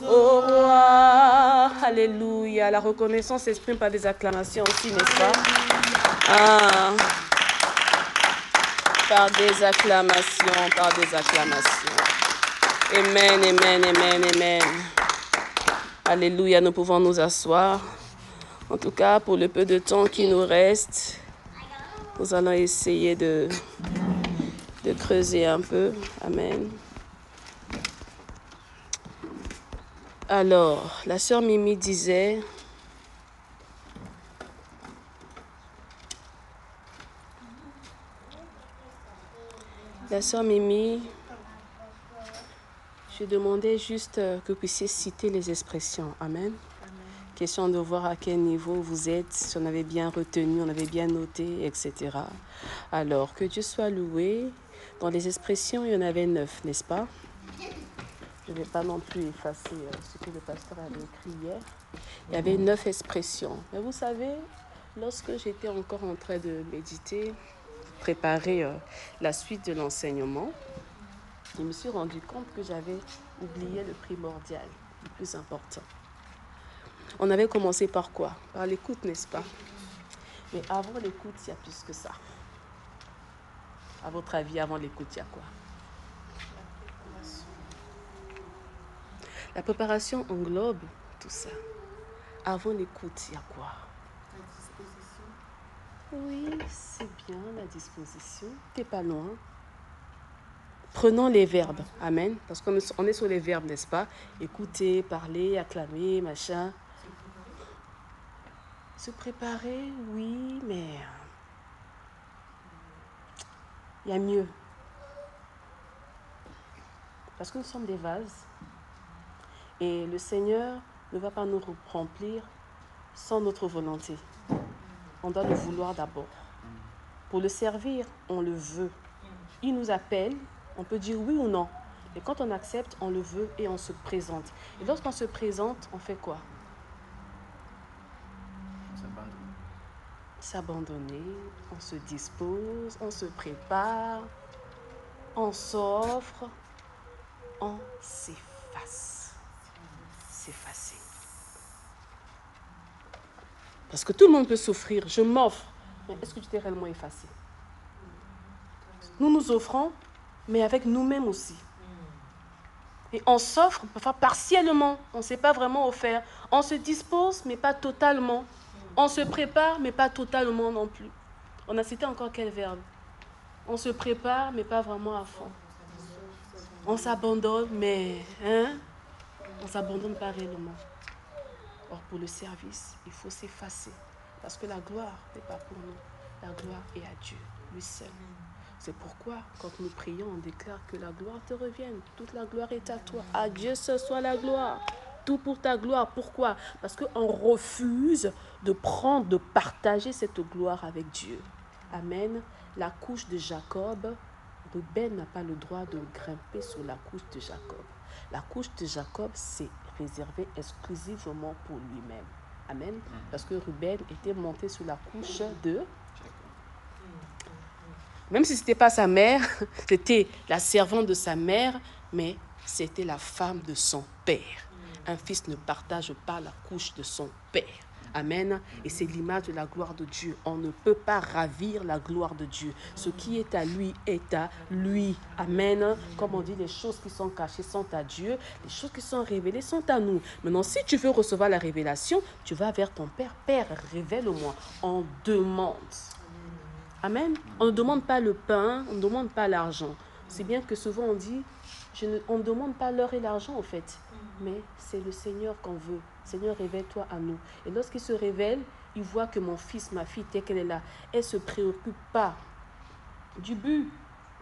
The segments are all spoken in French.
au roi. Alléluia. La reconnaissance s'exprime par des acclamations aussi, n'est-ce pas? Ah. Par des acclamations, par des acclamations. Amen, amen, amen, amen. Alléluia, nous pouvons nous asseoir. En tout cas, pour le peu de temps qui nous reste, nous allons essayer de creuser un peu. Amen. Alors, la sœur Mimi disait... La sœur Mimi, je demandais juste que vous puissiez citer les expressions. Amen. Question de voir à quel niveau vous êtes, si on avait bien retenu, on avait bien noté, etc. Alors, que Dieu soit loué. Dans les expressions, il y en avait 9, n'est-ce pas? Je ne vais pas non plus effacer ce que le pasteur avait écrit hier. Il y avait 9 expressions. Mais vous savez, lorsque j'étais encore en train de méditer, préparer la suite de l'enseignement, je me suis rendu compte que j'avais oublié le primordial, le plus important. On avait commencé par quoi? Par l'écoute, n'est-ce pas? Mais avant l'écoute, il y a plus que ça. À votre avis, avant l'écoute, il y a quoi? La préparation englobe tout ça. Avant l'écoute, il y a quoi? La disposition. Oui, c'est bien la disposition. T'es pas loin. Prenons les verbes. Amen. Parce qu'on est sur les verbes, n'est-ce pas? Écouter, parler, acclamer, machin. Se préparer, oui, mais il y a mieux. Parce que nous sommes des vases. Et le Seigneur ne va pas nous remplir sans notre volonté. On doit le vouloir d'abord. Pour le servir, on le veut. Il nous appelle, on peut dire oui ou non. Et quand on accepte, on le veut et on se présente. Et lorsqu'on se présente, on fait quoi? S'abandonner, on se dispose, on se prépare, on s'offre, on s'efface. S'effacer. Parce que tout le monde peut souffrir, je m'offre. Mais est-ce que tu t'es réellement effacé? Nous nous offrons, mais avec nous-mêmes aussi. Et on s'offre, parfois partiellement, on ne s'est pas vraiment offert. On se dispose, mais pas totalement. On se prépare, mais pas totalement non plus. On a cité encore quel verbe? On se prépare, mais pas vraiment à fond. On s'abandonne, mais on ne s'abandonne pas réellement. Or, pour le service, il faut s'effacer. Parce que la gloire n'est pas pour nous. La gloire est à Dieu, lui seul. C'est pourquoi, quand nous prions, on déclare que la gloire te revienne. Toute la gloire est à toi. À Dieu ce soit la gloire. Tout pour ta gloire. Pourquoi? Parce qu'on refuse de prendre, de partager cette gloire avec Dieu. Amen. La couche de Jacob, Ruben n'a pas le droit de grimper sur la couche de Jacob. La couche de Jacob, c'est réservé exclusivement pour lui-même. Amen. Parce que Ruben était monté sur la couche de... Même si ce n'était pas sa mère, c'était la servante de sa mère, mais c'était la femme de son père. Un fils ne partage pas la couche de son père. Amen. Et c'est l'image de la gloire de Dieu. On ne peut pas ravir la gloire de Dieu. Ce qui est à lui est à lui. Amen. Comme on dit, les choses qui sont cachées sont à Dieu. Les choses qui sont révélées sont à nous. Maintenant, si tu veux recevoir la révélation, tu vas vers ton Père. Père, révèle-moi. On demande. Amen. On ne demande pas le pain, on ne demande pas l'argent. C'est bien que souvent on dit, on ne demande pas l'or et l'argent en fait. Mais c'est le Seigneur qu'on veut. Seigneur, révèle-toi à nous. Et lorsqu'il se révèle, il voit que mon fils, ma fille, telle qu'elle est là, elle ne se préoccupe pas du but,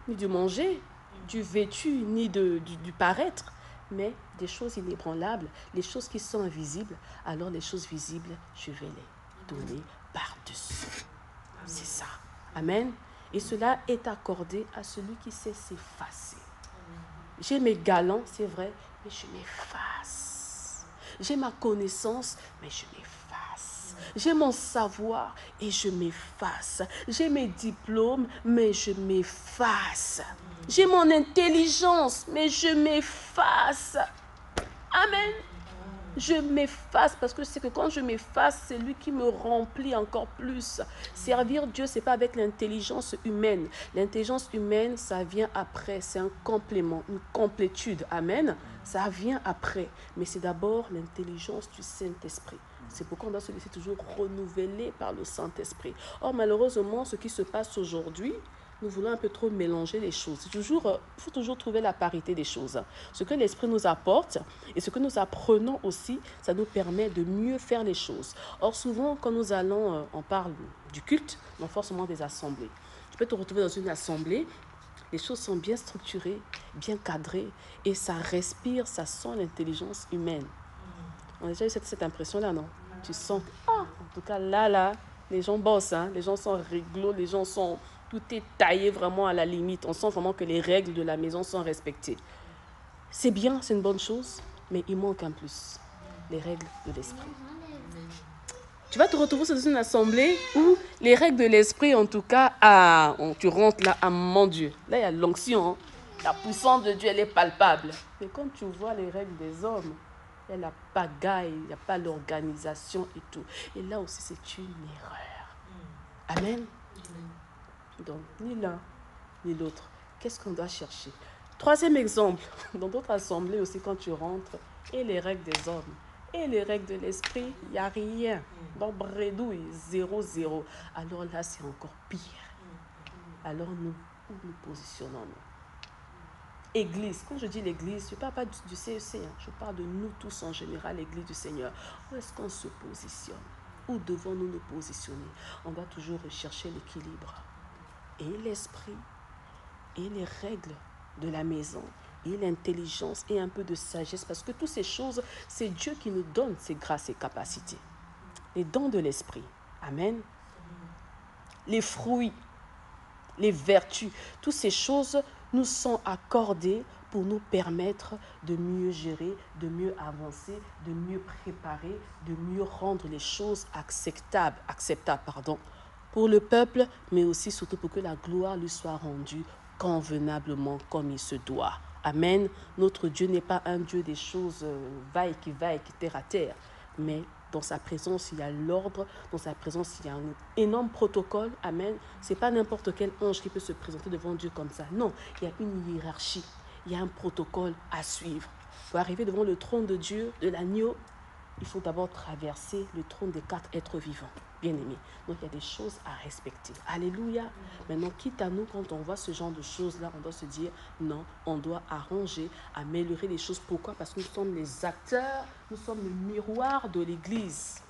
ni du manger, du vêtu, ni du paraître, mais des choses inébranlables, les choses qui sont invisibles. Alors les choses visibles, je vais les donner par-dessus. C'est ça. Amen. Et cela est accordé à celui qui sait s'effacer. J'ai mes galants, c'est vrai, mais je m'efface. J'ai ma connaissance, mais je m'efface. J'ai mon savoir et je m'efface. J'ai mes diplômes, mais je m'efface. J'ai mon intelligence, mais je m'efface. Amen. Je m'efface parce que c'est que quand je m'efface, c'est lui qui me remplit encore plus. Servir Dieu, ce n'est pas avec l'intelligence humaine. L'intelligence humaine, ça vient après. C'est un complément, une complétude. Amen. Ça vient après. Mais c'est d'abord l'intelligence du Saint-Esprit. C'est pourquoi on doit se laisser toujours renouveler par le Saint-Esprit. Or, malheureusement, ce qui se passe aujourd'hui, nous voulons un peu trop mélanger les choses. Il faut toujours trouver la parité des choses. Ce que l'Esprit nous apporte et ce que nous apprenons aussi, ça nous permet de mieux faire les choses. Or, souvent, quand nous allons, on parle du culte, non forcément des assemblées. Tu peux te retrouver dans une assemblée, les choses sont bien structurées, bien cadrées et ça respire, ça sent l'intelligence humaine. On a déjà eu cette impression-là, non? Tu sens, en tout cas, là, les gens bossent, hein? Les gens sont réglo, les gens sont... Tout est taillé vraiment à la limite. On sent vraiment que les règles de la maison sont respectées. C'est bien, c'est une bonne chose, mais il manque un plus. Les règles de l'esprit. Tu vas te retrouver dans une assemblée où les règles de l'esprit, en tout cas, tu rentres là, mon Dieu. Là, il y a l'onction. Hein? La puissance de Dieu, elle est palpable. Mais quand tu vois les règles des hommes, il y a la pagaille, il n'y a pas l'organisation et tout. Et là aussi, c'est une erreur. Amen. Donc, ni l'un, ni l'autre. Qu'est-ce qu'on doit chercher? Troisième exemple, dans d'autres assemblées aussi, quand tu rentres, et les règles des hommes, et les règles de l'esprit, il n'y a rien. Dans Bredouille, 0-0. Alors là, c'est encore pire. Alors nous, où nous positionnons-nous? Église, quand je dis l'église, je ne parle pas du CEC, hein, je parle de nous tous en général, l'église du Seigneur. Où est-ce qu'on se positionne? Où devons-nous nous positionner? On doit toujours rechercher l'équilibre. Et l'esprit, et les règles de la maison, et l'intelligence, et un peu de sagesse, parce que toutes ces choses, c'est Dieu qui nous donne ces grâces et capacités. Les dons de l'esprit. Amen. Les fruits, les vertus, toutes ces choses nous sont accordées pour nous permettre de mieux gérer, de mieux avancer, de mieux préparer, de mieux rendre les choses acceptables, pour le peuple, mais aussi surtout pour que la gloire lui soit rendue convenablement comme il se doit. Amen. Notre Dieu n'est pas un Dieu des choses va et qui terre à terre, mais dans sa présence, il y a l'ordre. Dans sa présence, il y a un énorme protocole. Amen. Ce n'est pas n'importe quel ange qui peut se présenter devant Dieu comme ça. Non, il y a une hiérarchie. Il y a un protocole à suivre. Pour arriver devant le trône de Dieu, de l'agneau, il faut d'abord traverser le trône des 4 êtres vivants. Bien-aimés. Donc, il y a des choses à respecter. Alléluia. Maintenant, quitte à nous, quand on voit ce genre de choses-là, on doit se dire, non, on doit arranger, améliorer les choses. Pourquoi? Parce que nous sommes les acteurs, nous sommes le miroir de l'Église.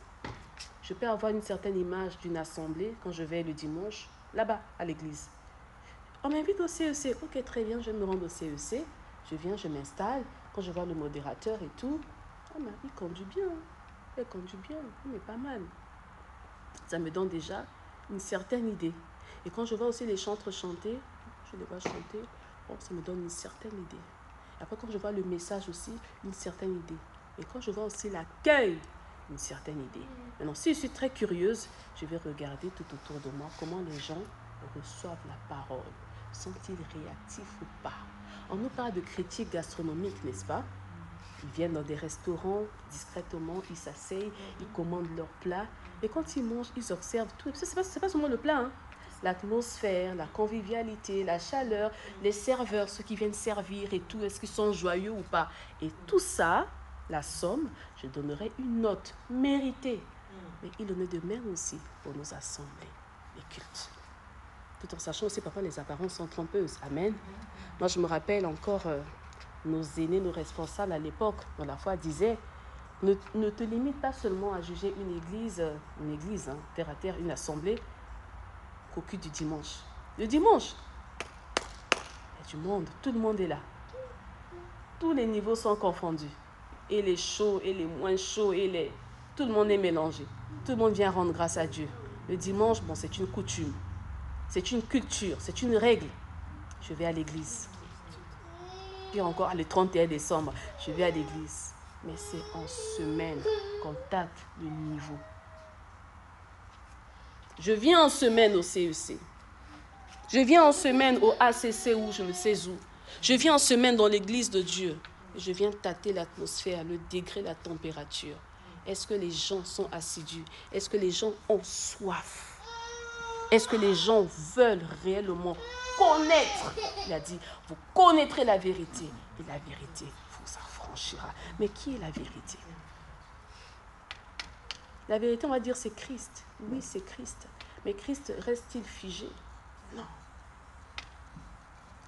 Je peux avoir une certaine image d'une assemblée quand je vais le dimanche, là-bas, à l'Église. On m'invite au CEC. Ok, très bien, je vais me rendre au CEC. Je viens, je m'installe. Quand je vois le modérateur et tout, il conduit bien. Il conduit bien, il est pas mal. Ça me donne déjà une certaine idée. Et quand je vois aussi les chantres chanter, je les vois chanter, bon, ça me donne une certaine idée. Et après, quand je vois le message aussi, une certaine idée. Et quand je vois aussi l'accueil, une certaine idée. Maintenant, si je suis très curieuse, je vais regarder tout autour de moi comment les gens reçoivent la parole. Sont-ils réactifs ou pas? On nous parle de critiques gastronomiques, n'est-ce pas? Ils viennent dans des restaurants, discrètement, ils s'asseyent, ils commandent leurs plats. Et quand ils mangent, ils observent tout. Ce n'est pas seulement le plat, hein. L'atmosphère, la convivialité, la chaleur, les serveurs, ceux qui viennent servir et tout, est-ce qu'ils sont joyeux ou pas? Et tout ça, la somme, je donnerai une note méritée. Mais il en est de même aussi pour nos assemblées, les cultes. Tout en sachant aussi parfois les apparences sont trompeuses. Amen. Moi, je me rappelle encore... nos aînés, nos responsables à l'époque, dans la foi, disaient ne te limite pas seulement à juger une église, hein, terre à terre, une assemblée, qu'au culte du dimanche. Le dimanche, il y a du monde, tout le monde est là. Tous les niveaux sont confondus. Et les chauds, et les moins chauds, tout le monde est mélangé. Tout le monde vient rendre grâce à Dieu. Le dimanche, bon, c'est une coutume, c'est une culture, c'est une règle. Je vais à l'église. Puis encore, le 31 décembre, je vais à l'église. Mais c'est en semaine qu'on tape le niveau. Je viens en semaine au CEC. Je viens en semaine au ACC ou je ne sais où. Je viens en semaine dans l'église de Dieu. je viens tâter l'atmosphère, le degré, la température. Est-ce que les gens sont assidus? Est-ce que les gens ont soif? Est-ce que les gens veulent réellement connaître? Il a dit, vous connaîtrez la vérité et la vérité vous affranchira. Mais qui est la vérité? La vérité, on va dire, c'est Christ. Oui, c'est Christ. Mais Christ reste-t-il figé? Non.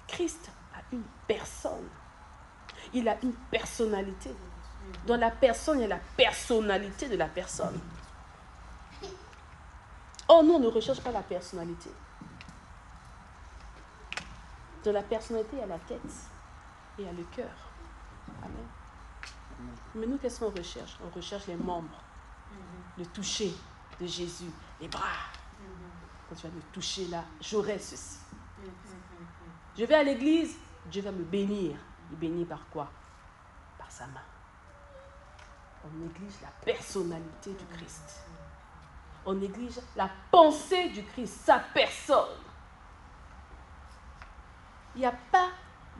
Christ a une personne. Il a une personnalité. Dans la personne, il y a la personnalité de la personne. Or, nous, on ne recherche pas la personnalité. Dans la personnalité, il y a la tête et il y a le cœur. Amen. Mais nous, qu'est-ce qu'on recherche? On recherche les membres, le toucher de Jésus, les bras. Quand tu vas me toucher là, j'aurai ceci. Je vais à l'église, Dieu va me bénir. Il bénit par quoi? Par sa main. On néglige la personnalité du Christ. On néglige la pensée du Christ, sa personne. Il n'y a pas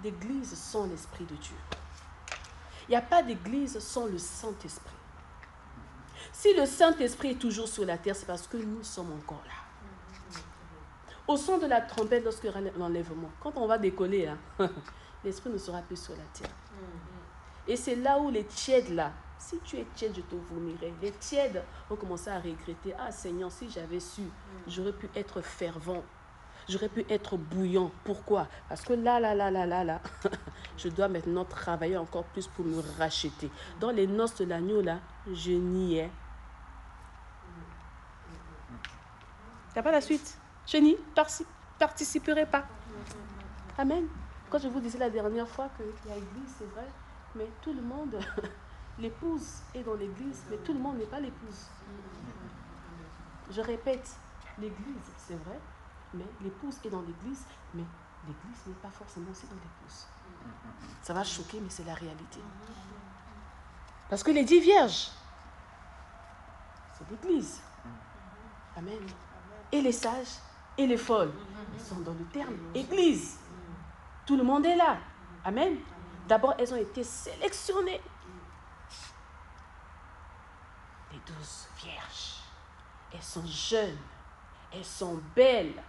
d'église sans l'Esprit de Dieu. Il n'y a pas d'église sans le Saint-Esprit. Si le Saint-Esprit est toujours sur la terre, c'est parce que nous sommes encore là. Au son de la trompette, lorsque l'enlèvement, quand on va décoller, hein, l'Esprit ne sera plus sur la terre. Et c'est là où les tièdes, là, si tu es tiède, je te vomirai. Les tièdes ont commencé à regretter. Ah Seigneur, si j'avais su, j'aurais pu être fervent. J'aurais pu être bouillant. Pourquoi? Parce que là, je dois maintenant travailler encore plus pour me racheter. Dans les noces de l'agneau, là, je n'y ai. Il n'y a pas la suite. Je n'y participerai pas. Amen. Quand je vous disais la dernière fois qu'il y a l'église, c'est vrai, mais tout le monde, l'épouse est dans l'église, mais tout le monde n'est pas l'épouse. Je répète, l'église, c'est vrai, mais l'épouse est dans l'église, mais l'église n'est pas forcément aussi dans l'épouse. Ça va choquer, mais c'est la réalité. Parce que les 10 vierges, c'est l'église. Amen. Et les sages et les folles, ils sont dans le terme église. Tout le monde est là. Amen. D'abord, elles ont été sélectionnées. Les 12 vierges. Elles sont jeunes. Elles sont belles.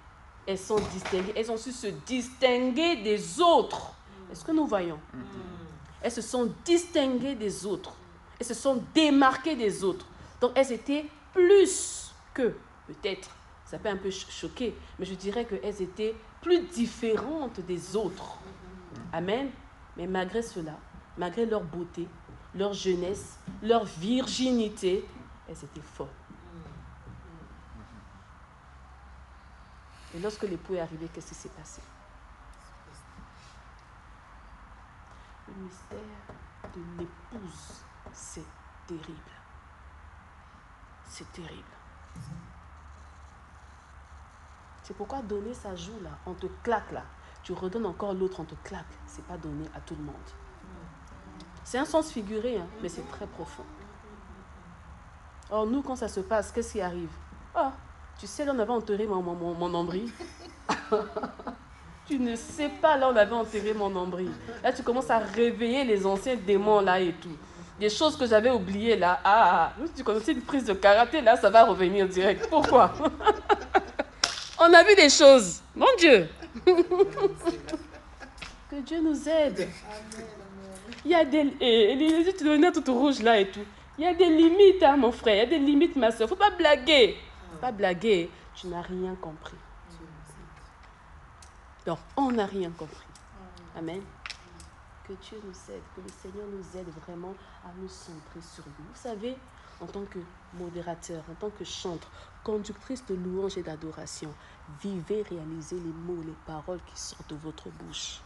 Elles sont distinguées. Elles ont su se distinguer des autres. Est-ce que nous voyons? Elles se sont distinguées des autres. Elles se sont démarquées des autres. Donc, elles étaient plus que, peut-être, ça peut un peu choquer, mais je dirais qu'elles étaient plus différentes des autres. Amen. Mais malgré cela, malgré leur beauté, leur jeunesse, leur virginité, elles étaient folles. Et lorsque l'époux est arrivé, qu'est-ce qui s'est passé? Le mystère de l'épouse, c'est terrible. C'est terrible. C'est pourquoi donner sa joue là, on te claque là, tu redonnes encore l'autre, on te claque. C'est pas donné à tout le monde. C'est un sens figuré, hein, mais c'est très profond. Or, nous, quand ça se passe, qu'est-ce qui arrive? Ah, tu sais, là, on avait enterré mon nombril. Tu ne sais pas, là, on avait enterré mon nombril. Là, tu commences à réveiller les anciens démons, là, et tout. Des choses que j'avais oubliées, là. Ah, tu connaissais une prise de karaté, là, ça va revenir direct. Pourquoi? On a vu des choses. Mon Dieu. Que Dieu nous aide. Il y a des... les yeux, tu devenais tout rouge, là, et tout. Il y a des limites, hein, mon frère. Il y a des limites, ma soeur. Il ne faut pas blaguer. Faut pas blaguer. Tu n'as rien compris. Donc, on n'a rien compris. Amen. Que Dieu nous aide, que le Seigneur nous aide vraiment à nous centrer sur lui. Vous savez, en tant que modérateur, en tant que chantre, conductrice de louange et d'adoration, vivez, réalisez les mots, les paroles qui sortent de votre bouche.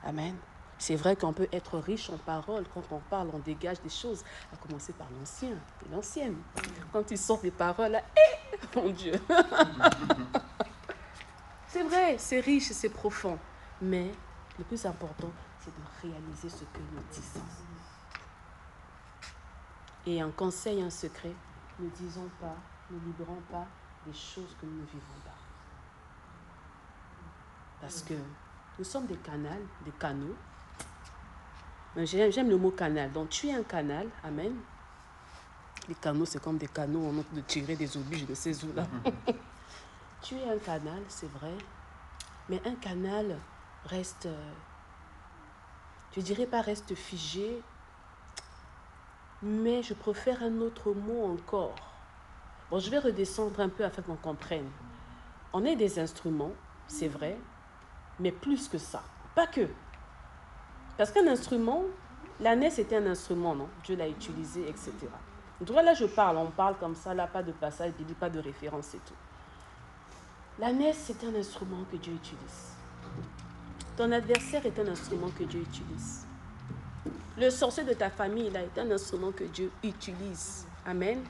Amen. C'est vrai qu'on peut être riche en paroles. Quand on parle, on dégage des choses, à commencer par l'ancien et l'ancienne. Quand ils sortent des paroles, là, mon Dieu. C'est vrai, c'est riche, c'est profond. Mais le plus important, c'est de réaliser ce que nous disons. Et un conseil, un secret, ne disons pas, ne libérons pas des choses que nous ne vivons pas. Parce que nous sommes des canaux, J'aime le mot canal. Donc, tu es un canal. Amen. Les canaux, c'est comme des canaux, on a de tirer des obus, je ne sais où là. Tu es un canal, c'est vrai. Mais un canal reste, je dirais pas reste figé, mais je préfère un autre mot encore. Bon, je vais redescendre un peu afin qu'on comprenne. On est des instruments, c'est vrai, mais plus que ça. Pas que. Parce qu'un instrument, l'ânesse était un instrument, non? Dieu l'a utilisé, etc. Donc là, je parle, on parle comme ça, là, pas de passage, pas de référence et tout. L'ânesse, c'est un instrument que Dieu utilise. Ton adversaire est un instrument que Dieu utilise. Le sorcier de ta famille, là, est un instrument que Dieu utilise. Amen.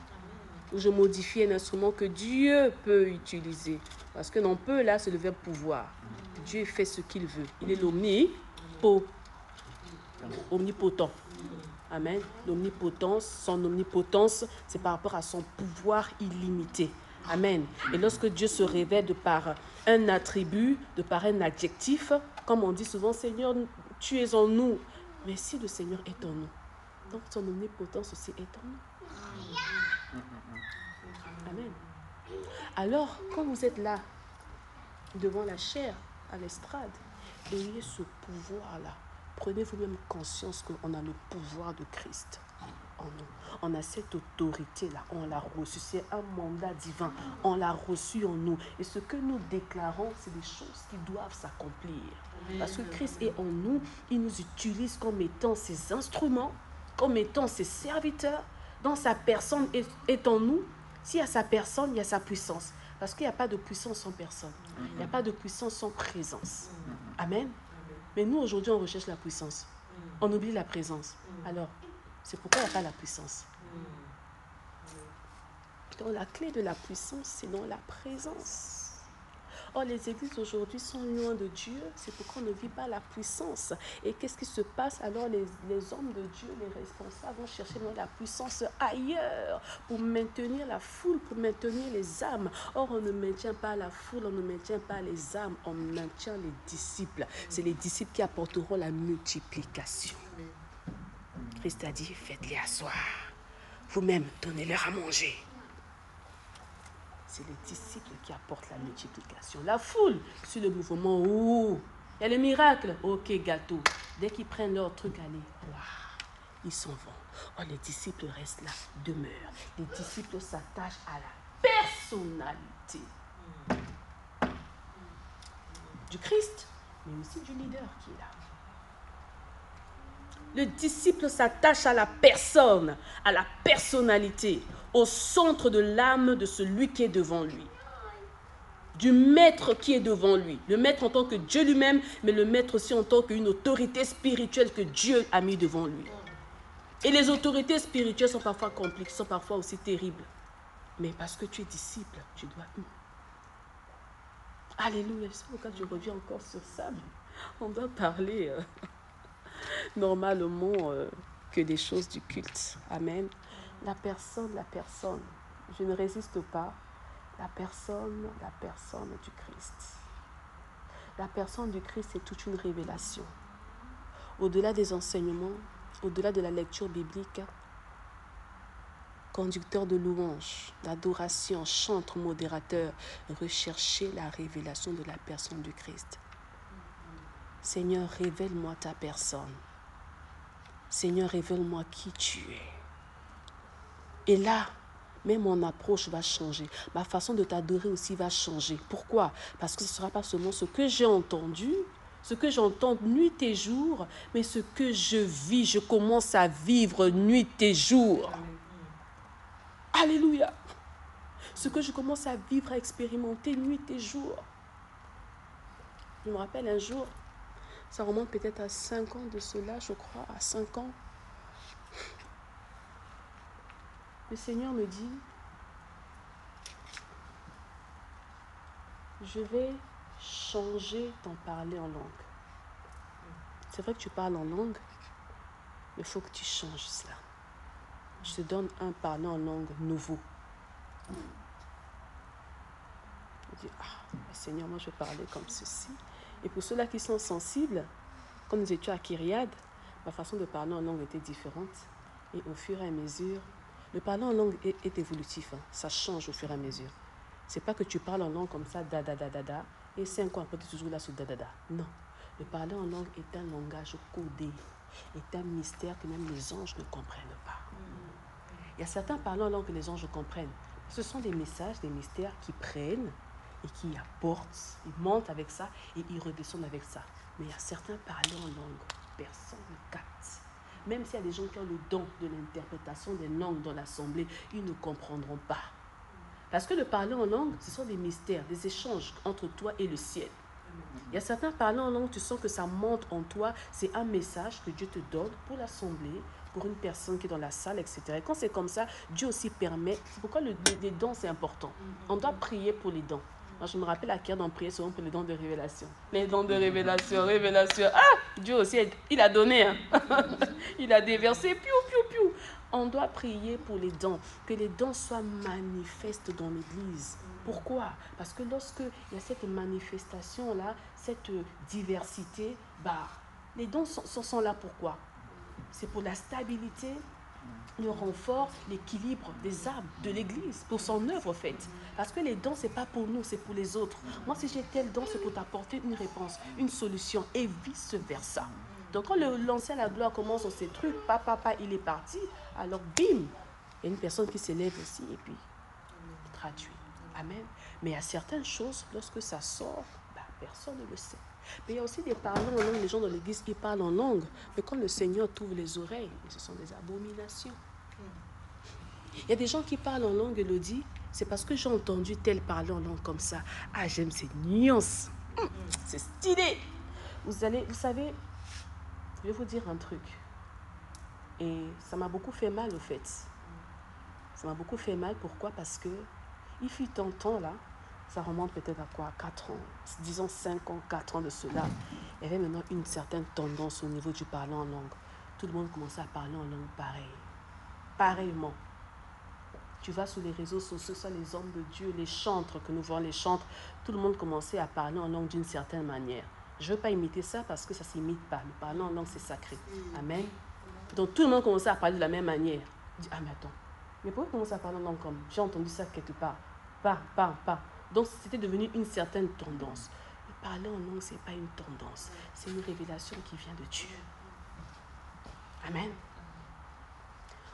Ou je modifie un instrument que Dieu peut utiliser. Parce que non peut, là, c'est le verbe pouvoir. Dieu fait ce qu'il veut. Il est omnipotent. Amen. L'omnipotence, son omnipotence, c'est par rapport à son pouvoir illimité. Amen. Et lorsque Dieu se révèle de par un attribut, de par un adjectif, comme on dit souvent, Seigneur, tu es en nous. Mais si le Seigneur est en nous, donc son omnipotence aussi est en nous. Amen. Alors, quand vous êtes là, devant la chair, à l'estrade, ayez ce pouvoir-là. Prenez vous-même conscience qu'on a le pouvoir de Christ en nous. On a cette autorité-là, on l'a reçue. C'est un mandat divin, on l'a reçu en nous. Et ce que nous déclarons, c'est des choses qui doivent s'accomplir. Parce que Christ est en nous, il nous utilise comme étant ses instruments, comme étant ses serviteurs. Dans sa personne est en nous. S'il y a sa personne, il y a sa puissance. Parce qu'il n'y a pas de puissance sans personne. Il n'y a pas de puissance sans présence. Amen. Mais nous, aujourd'hui, on recherche la puissance. On oublie la présence. Alors, c'est pourquoi il n'y a pas la puissance. Donc, la clé de la puissance, c'est dans la présence. Or, les églises aujourd'hui sont loin de Dieu. C'est pourquoi on ne vit pas la puissance. Et qu'est-ce qui se passe? Alors, les hommes de Dieu, les responsables, vont chercher la puissance ailleurs pour maintenir la foule, pour maintenir les âmes. Or, on ne maintient pas la foule, on ne maintient pas les âmes, on maintient les disciples. C'est les disciples qui apporteront la multiplication. Christ a dit, faites-les asseoir. Vous-même, donnez-leur à manger. C'est les disciples qui apportent la multiplication. La foule, sur le mouvement, il y a le miracle. Ok, gâteau. Dès qu'ils prennent leur truc, allez, ils s'en vont. Oh, les disciples restent là, demeurent. Les disciples s'attachent à la personnalité du Christ, mais aussi du leader qui est là. Le disciple s'attache à la personne, à la personnalité, au centre de l'âme de celui qui est devant lui. Du maître qui est devant lui. Le maître en tant que Dieu lui-même, mais le maître aussi en tant qu'une autorité spirituelle que Dieu a mis devant lui. Et les autorités spirituelles sont parfois compliquées, sont parfois aussi terribles. Mais parce que tu es disciple, tu dois... Alléluia, c'est pourquoi je reviens encore sur ça. On doit parler... normalement que des choses du culte. Amen. La personne. Je ne résiste pas. La personne du Christ. La personne du Christ est toute une révélation. Au-delà des enseignements, au-delà de la lecture biblique, conducteur de louange, d'adoration, chantre, modérateur, recherchez la révélation de la personne du Christ. Seigneur, révèle-moi ta personne. Seigneur, révèle-moi qui tu es. Et là, même mon approche va changer. Ma façon de t'adorer aussi va changer. Pourquoi? Parce que ce ne sera pas seulement ce que j'ai entendu, ce que j'entends nuit et jour, mais ce que je vis, je commence à vivre nuit et jour. Alléluia. Ce que je commence à vivre, à expérimenter nuit et jour. Je me rappelle un jour, ça remonte peut-être à 5 ans de cela, je crois, à 5 ans. Le Seigneur me dit, je vais changer ton parler en langue. C'est vrai que tu parles en langue, mais il faut que tu changes cela. Je te donne un parler en langue nouveau. Je dis, Seigneur, moi je vais parler comme ceci. Et pour ceux-là qui sont sensibles, quand nous étions à Kyriade, ma façon de parler en langue était différente. Et au fur et à mesure, le parler en langue est évolutif. Hein. Ça change au fur et à mesure. C'est pas que tu parles en langue comme ça, da, da, da, da, da, et 5 ans après, tu es toujours là sur da, da, da. Non. Le parler en langue est un langage codé, est un mystère que même les anges ne comprennent pas. Il y a certains parlants en langue que les anges comprennent. Ce sont des messages, des mystères qui prennent et qui apportent, ils montent avec ça et ils redescendent avec ça. Mais il y a certains parlants en langue, personne ne capte. Même s'il y a des gens qui ont le don de l'interprétation des langues dans l'assemblée, ils ne comprendront pas. Parce que le parler en langue, ce sont des mystères, des échanges entre toi et le ciel. Il y a certains parlants en langue, tu sens que ça monte en toi, c'est un message que Dieu te donne pour l'assemblée, pour une personne qui est dans la salle, etc. Et quand c'est comme ça, Dieu aussi permet, c'est pourquoi les dons c'est important. On doit prier pour les dons. Moi, je me rappelle à Kier d'en prier souvent pour les dons de révélation. Les dons de révélation, révélation. Ah, Dieu aussi, il a donné. Hein. Il a déversé, piou, piou, piou. On doit prier pour les dons, que les dons soient manifestes dans l'Église. Pourquoi? Parce que lorsque il y a cette manifestation-là, cette diversité, les dons sont là pourquoi? C'est pour la stabilité, le renfort, l'équilibre des âmes de l'Église, pour son œuvre faite. Parce que les dons, ce n'est pas pour nous, c'est pour les autres. Moi, si j'ai tel don, c'est pour t'apporter une réponse, une solution, et vice-versa. Donc, quand l'ancien à la gloire commence sur ces trucs, papa, il est parti, alors bim, il y a une personne qui s'élève aussi, et puis il traduit. Amen. Mais il y a certaines choses, lorsque ça sort, personne ne le sait. Mais il y a aussi des parlants en langue, les gens dans l'église, ils parlent en langue. Mais quand le Seigneur t'ouvre les oreilles, ce sont des abominations. Il y a des gens qui parlent en langue, Elodie, c'est parce que j'ai entendu tel parler en langue comme ça. Ah, j'aime ces nuances. C'est stylé. Vous savez, je vais vous dire un truc. Et ça m'a beaucoup fait mal, au fait. Ça m'a beaucoup fait mal. Pourquoi? Parce que il fut un temps, là, ça remonte peut-être à quoi? 4 ans, disons 5 ans, 4 ans de cela. Il y avait maintenant une certaine tendance au niveau du parlant en langue. Tout le monde commençait à parler en langue pareillement. Tu vas sur les réseaux sociaux, ça, les hommes de Dieu, les chantres, que nous voyons les chantres, tout le monde commençait à parler en langue d'une certaine manière. Je ne veux pas imiter ça parce que ça ne s'imite pas. Le parler en langue, c'est sacré. Amen. Donc tout le monde commençait à parler de la même manière. Je dis, ah mais attends, mais pourquoi commencer à parler en langue comme j'ai entendu ça quelque part? Pas. Donc, c'était devenu une certaine tendance. Mais parler en langue, ce n'est pas une tendance. C'est une révélation qui vient de Dieu. Amen.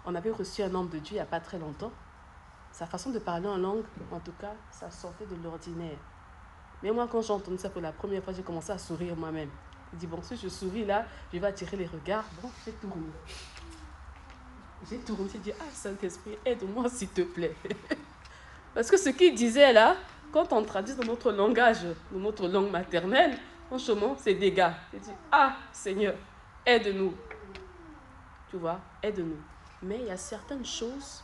On avait reçu un homme de Dieu il n'y a pas très longtemps. Sa façon de parler en langue, en tout cas, ça sortait de l'ordinaire. Mais moi, quand j'ai entendu ça pour la première fois, j'ai commencé à sourire moi-même. Je dis, bon, si je souris là, je vais attirer les regards. Bon, j'ai tourné. J'ai dit, ah, Saint-Esprit, aide-moi s'il te plaît. Parce que ce qu'il disait là, quand on traduit dans notre langage, dans notre langue maternelle, franchement, c'est des gars. J'ai dit, ah, Seigneur, aide-nous. Tu vois, aide-nous. Mais il y a certaines choses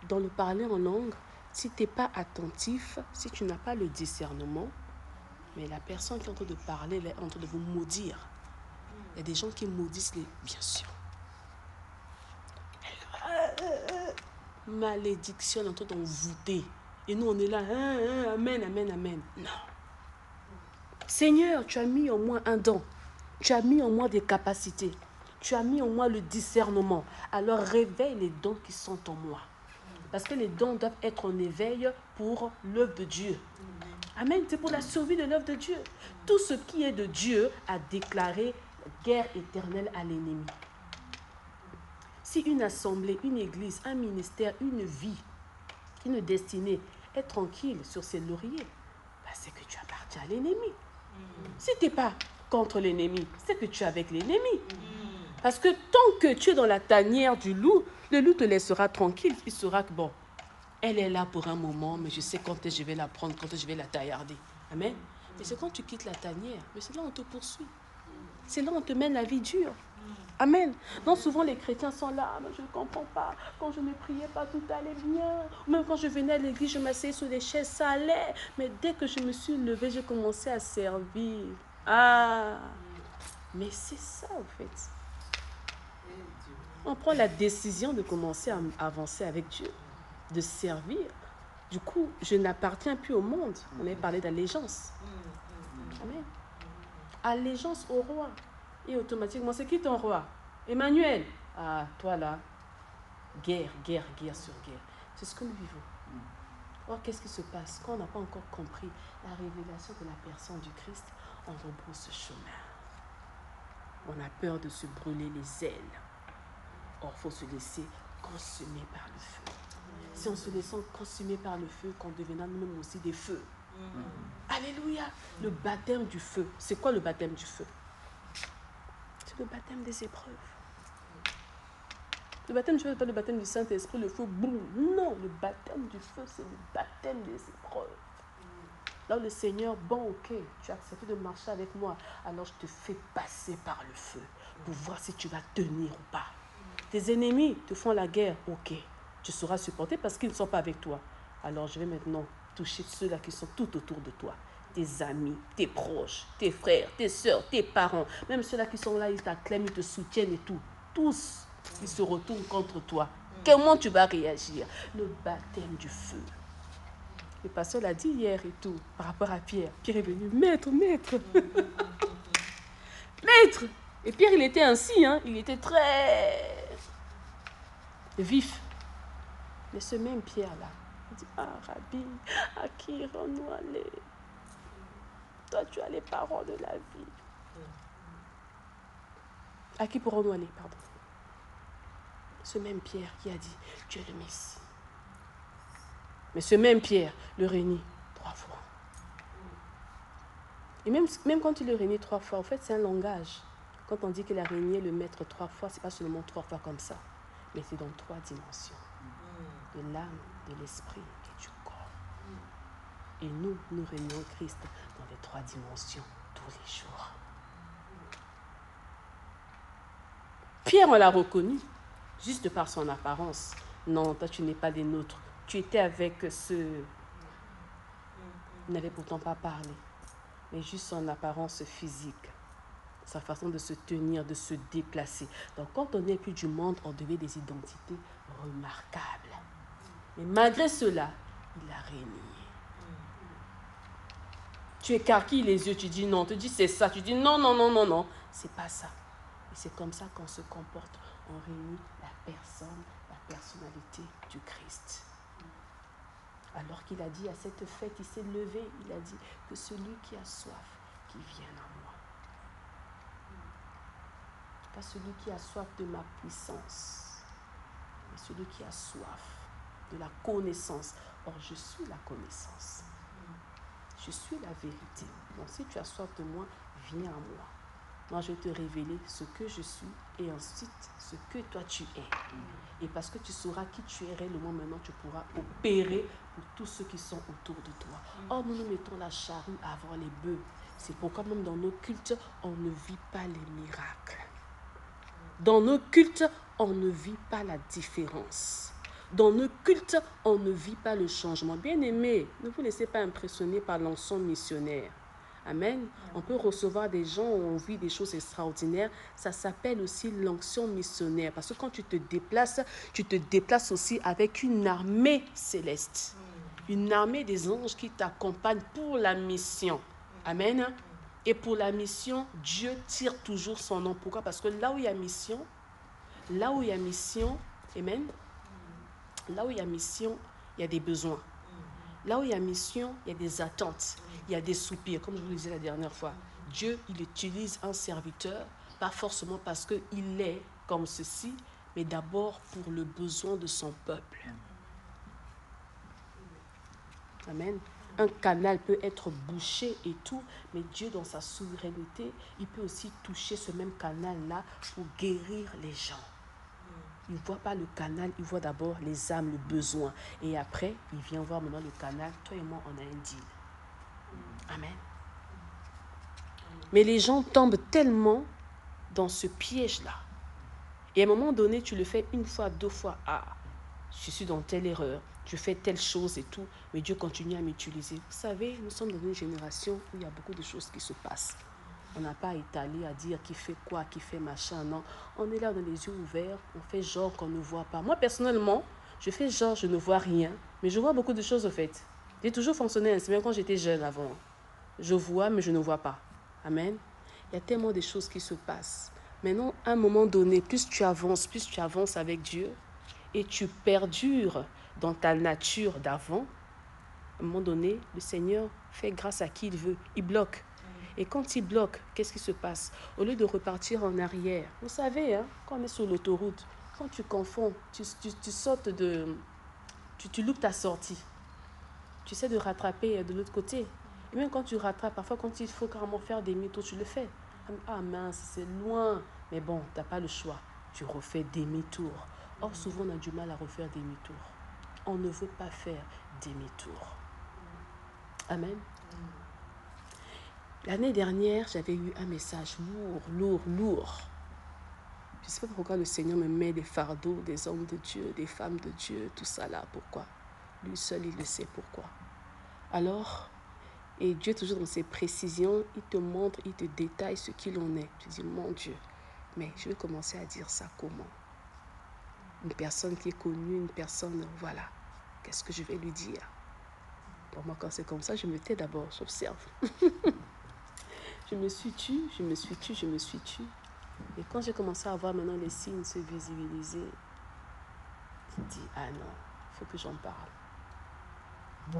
dans le parler en langue, si tu n'es pas attentif, si tu n'as pas le discernement, mais la personne qui est en train de parler, elle est en train de vous maudire. Il y a des gens qui maudissent les... Bien sûr. Malédiction est en train d'envoûter. Et nous, on est là, amen, amen, amen. Non. Seigneur, tu as mis en moi un don. Tu as mis en moi des capacités. Tu as mis en moi le discernement. Alors réveille les dons qui sont en moi. Parce que les dons doivent être en éveil pour l'œuvre de Dieu. Amen. C'est pour la survie de l'œuvre de Dieu. Tout ce qui est de Dieu a déclaré guerre éternelle à l'ennemi. Si une assemblée, une église, un ministère, une vie, une destinée est tranquille sur ses lauriers, c'est que tu appartiens à l'ennemi. Si tu n'es pas contre l'ennemi, c'est que tu es avec l'ennemi. Parce que tant que tu es dans la tanière du loup, le loup te laissera tranquille. Il saura que bon, elle est là pour un moment, mais je sais quand je vais la prendre, quand je vais la taillarder. Amen. Mais c'est quand tu quittes la tanière, mais c'est là où on te poursuit. C'est là où on te mène la vie dure. Amen. Donc souvent les chrétiens sont là, mais je ne comprends pas. Quand je ne priais pas, tout allait bien. Même quand je venais à l'église, je m'asseyais sur des chaises, ça allait. Mais dès que je me suis levée, j'ai commencé à servir. Ah, mais c'est ça en fait. On prend la décision de commencer à avancer avec Dieu, de servir. Du coup, je n'appartiens plus au monde. On avait parlé d'allégeance. Amen. Allégeance au roi. Et automatiquement, c'est qui ton roi? Emmanuel, ah, toi là, guerre sur guerre. C'est ce que nous vivons. Or, qu'est-ce qui se passe? Quand on n'a pas encore compris la révélation de la personne du Christ, on rebrousse ce chemin. On a peur de se brûler les ailes. Or, il faut se laisser consumer par le feu. C'est en se laissant consumer par le feu qu'on deviendra nous-mêmes aussi des feux. Alléluia. Le baptême du feu. C'est quoi le baptême du feu? C'est le baptême des épreuves. Le baptême du feu, ce n'est pas le baptême du Saint-Esprit, le feu, boum. Non, le baptême du feu, c'est le baptême des épreuves. Là où le Seigneur, bon, ok, tu as accepté de marcher avec moi, alors je te fais passer par le feu pour voir si tu vas tenir ou pas. Tes ennemis te font la guerre, ok, tu sauras supporter parce qu'ils ne sont pas avec toi. Alors je vais maintenant toucher ceux-là qui sont tout autour de toi. Tes amis, tes proches, tes frères, tes soeurs, tes parents, même ceux-là qui sont là, ils t'acclament, ils te soutiennent et tout. Tous, ils se retournent contre toi. Comment tu vas réagir? Le baptême du feu. Le pasteur l'a dit hier et tout, par rapport à Pierre. Pierre est venu, maître. Maître. Et Pierre, il était ainsi, hein, il était très vif. Mais ce même Pierre-là, il dit, ah, Rabbi, à qui irons-nous aller? Toi, tu as les paroles de la vie. À qui pourrons-nous aller, pardon? Ce même Pierre qui a dit, tu es le Messie. Mais ce même Pierre le réunit 3 fois. Et même quand il le réunit 3 fois, en fait, c'est un langage. Quand on dit qu'il a régné le maître 3 fois, ce n'est pas seulement 3 fois comme ça, mais c'est dans 3 dimensions. De l'âme, de l'esprit et du corps. Et nous réunions Christ dans les 3 dimensions tous les jours. Pierre, on l'a reconnu, juste par son apparence. Non, toi, tu n'es pas des nôtres. Tu étais avec ceux... Il n'avait pourtant pas parlé, mais juste son apparence physique, sa façon de se tenir, de se déplacer. Donc, quand on n'est plus du monde, on devait des identités remarquables. Mais malgré cela, il a régné. Tu écarquilles les yeux, tu dis non, tu dis c'est ça, tu dis non, c'est pas ça. Et c'est comme ça qu'on se comporte. On réunit la personne, la personnalité du Christ. Alors qu'il a dit à cette fête, il s'est levé, il a dit que celui qui a soif, qu'il vienne à moi. Pas celui qui a soif de ma puissance, mais celui qui a soif de la connaissance. Or, je suis la connaissance. Je suis la vérité. Donc, si tu as soif de moi, viens à moi. Moi, je vais te révéler ce que je suis et ensuite ce que toi tu es. Et parce que tu sauras qui tu es réellement, maintenant tu pourras opérer pour tous ceux qui sont autour de toi. Or, nous mettons la charrue avant les bœufs. C'est pourquoi même dans nos cultes, on ne vit pas les miracles. Dans nos cultes, on ne vit pas la différence. Dans nos cultes, on ne vit pas le changement. Bien-aimés, ne vous laissez pas impressionner par l'onction missionnaire. Amen. On peut recevoir des gens où on vit des choses extraordinaires. Ça s'appelle aussi l'onction missionnaire. Parce que quand tu te déplaces aussi avec une armée céleste. Une armée des anges qui t'accompagnent pour la mission. Amen. Et pour la mission, Dieu tire toujours son nom. Pourquoi? Parce que là où il y a mission, amen. Là où il y a mission, il y a des besoins. Là où il y a mission, il y a des attentes, il y a des soupirs. Comme je vous le disais la dernière fois, Dieu, il utilise un serviteur, pas forcément parce qu'il est comme ceci, mais d'abord pour le besoin de son peuple. Amen. Un canal peut être bouché et tout, mais Dieu, dans sa souveraineté, il peut aussi toucher ce même canal-là pour guérir les gens. Il ne voit pas le canal, il voit d'abord les âmes, le besoin. Et après, il vient voir maintenant le canal. Toi et moi, on a un deal. Amen. Mais les gens tombent tellement dans ce piège-là. Et à un moment donné, tu le fais 1 fois, 2 fois. Ah, je suis dans telle erreur, je fais telle chose et tout. Mais Dieu continue à m'utiliser. Vous savez, nous sommes dans une génération où il y a beaucoup de choses qui se passent. On n'a pas étalé à dire qui fait quoi, qui fait machin, non. On est là, on a les yeux ouverts, on fait genre qu'on ne voit pas. Moi, personnellement, je fais genre je ne vois rien, mais je vois beaucoup de choses au fait. J'ai toujours fonctionné ainsi, même quand j'étais jeune avant. Je vois, mais je ne vois pas. Amen. Il y a tellement de choses qui se passent. Maintenant, à un moment donné, plus tu avances avec Dieu et tu perdures dans ta nature d'avant, à un moment donné, le Seigneur fait grâce à qui il veut. Il bloque. Et quand il bloque, qu'est-ce qui se passe? Au lieu de repartir en arrière, vous savez, hein, quand on est sur l'autoroute, quand tu confonds, tu sautes de... Tu loupes ta sortie. Tu essaies de rattraper de l'autre côté. Et même quand tu rattrapes, parfois quand il faut carrément faire demi-tour, tu le fais. Ah mince, c'est loin. Mais bon, tu n'as pas le choix. Tu refais demi-tour. Or, souvent, on a du mal à refaire demi-tour. On ne veut pas faire demi-tour. Amen. L'année dernière, j'avais eu un message lourd. Je ne sais pas pourquoi le Seigneur me met des fardeaux, des hommes de Dieu, des femmes de Dieu, tout ça là. Pourquoi? Lui seul, il le sait pourquoi. Alors, et Dieu, toujours dans ses précisions, il te montre, il te détaille ce qu'il en est. Tu dis, mon Dieu, mais je vais commencer à dire ça comment? Une personne qui est connue, une personne, voilà. Qu'est-ce que je vais lui dire? Pour moi, quand c'est comme ça, je me tais d'abord, j'observe. Je me suis tue. Et quand j'ai commencé à voir maintenant les signes se visibiliser, je me dis, ah non, il faut que j'en parle.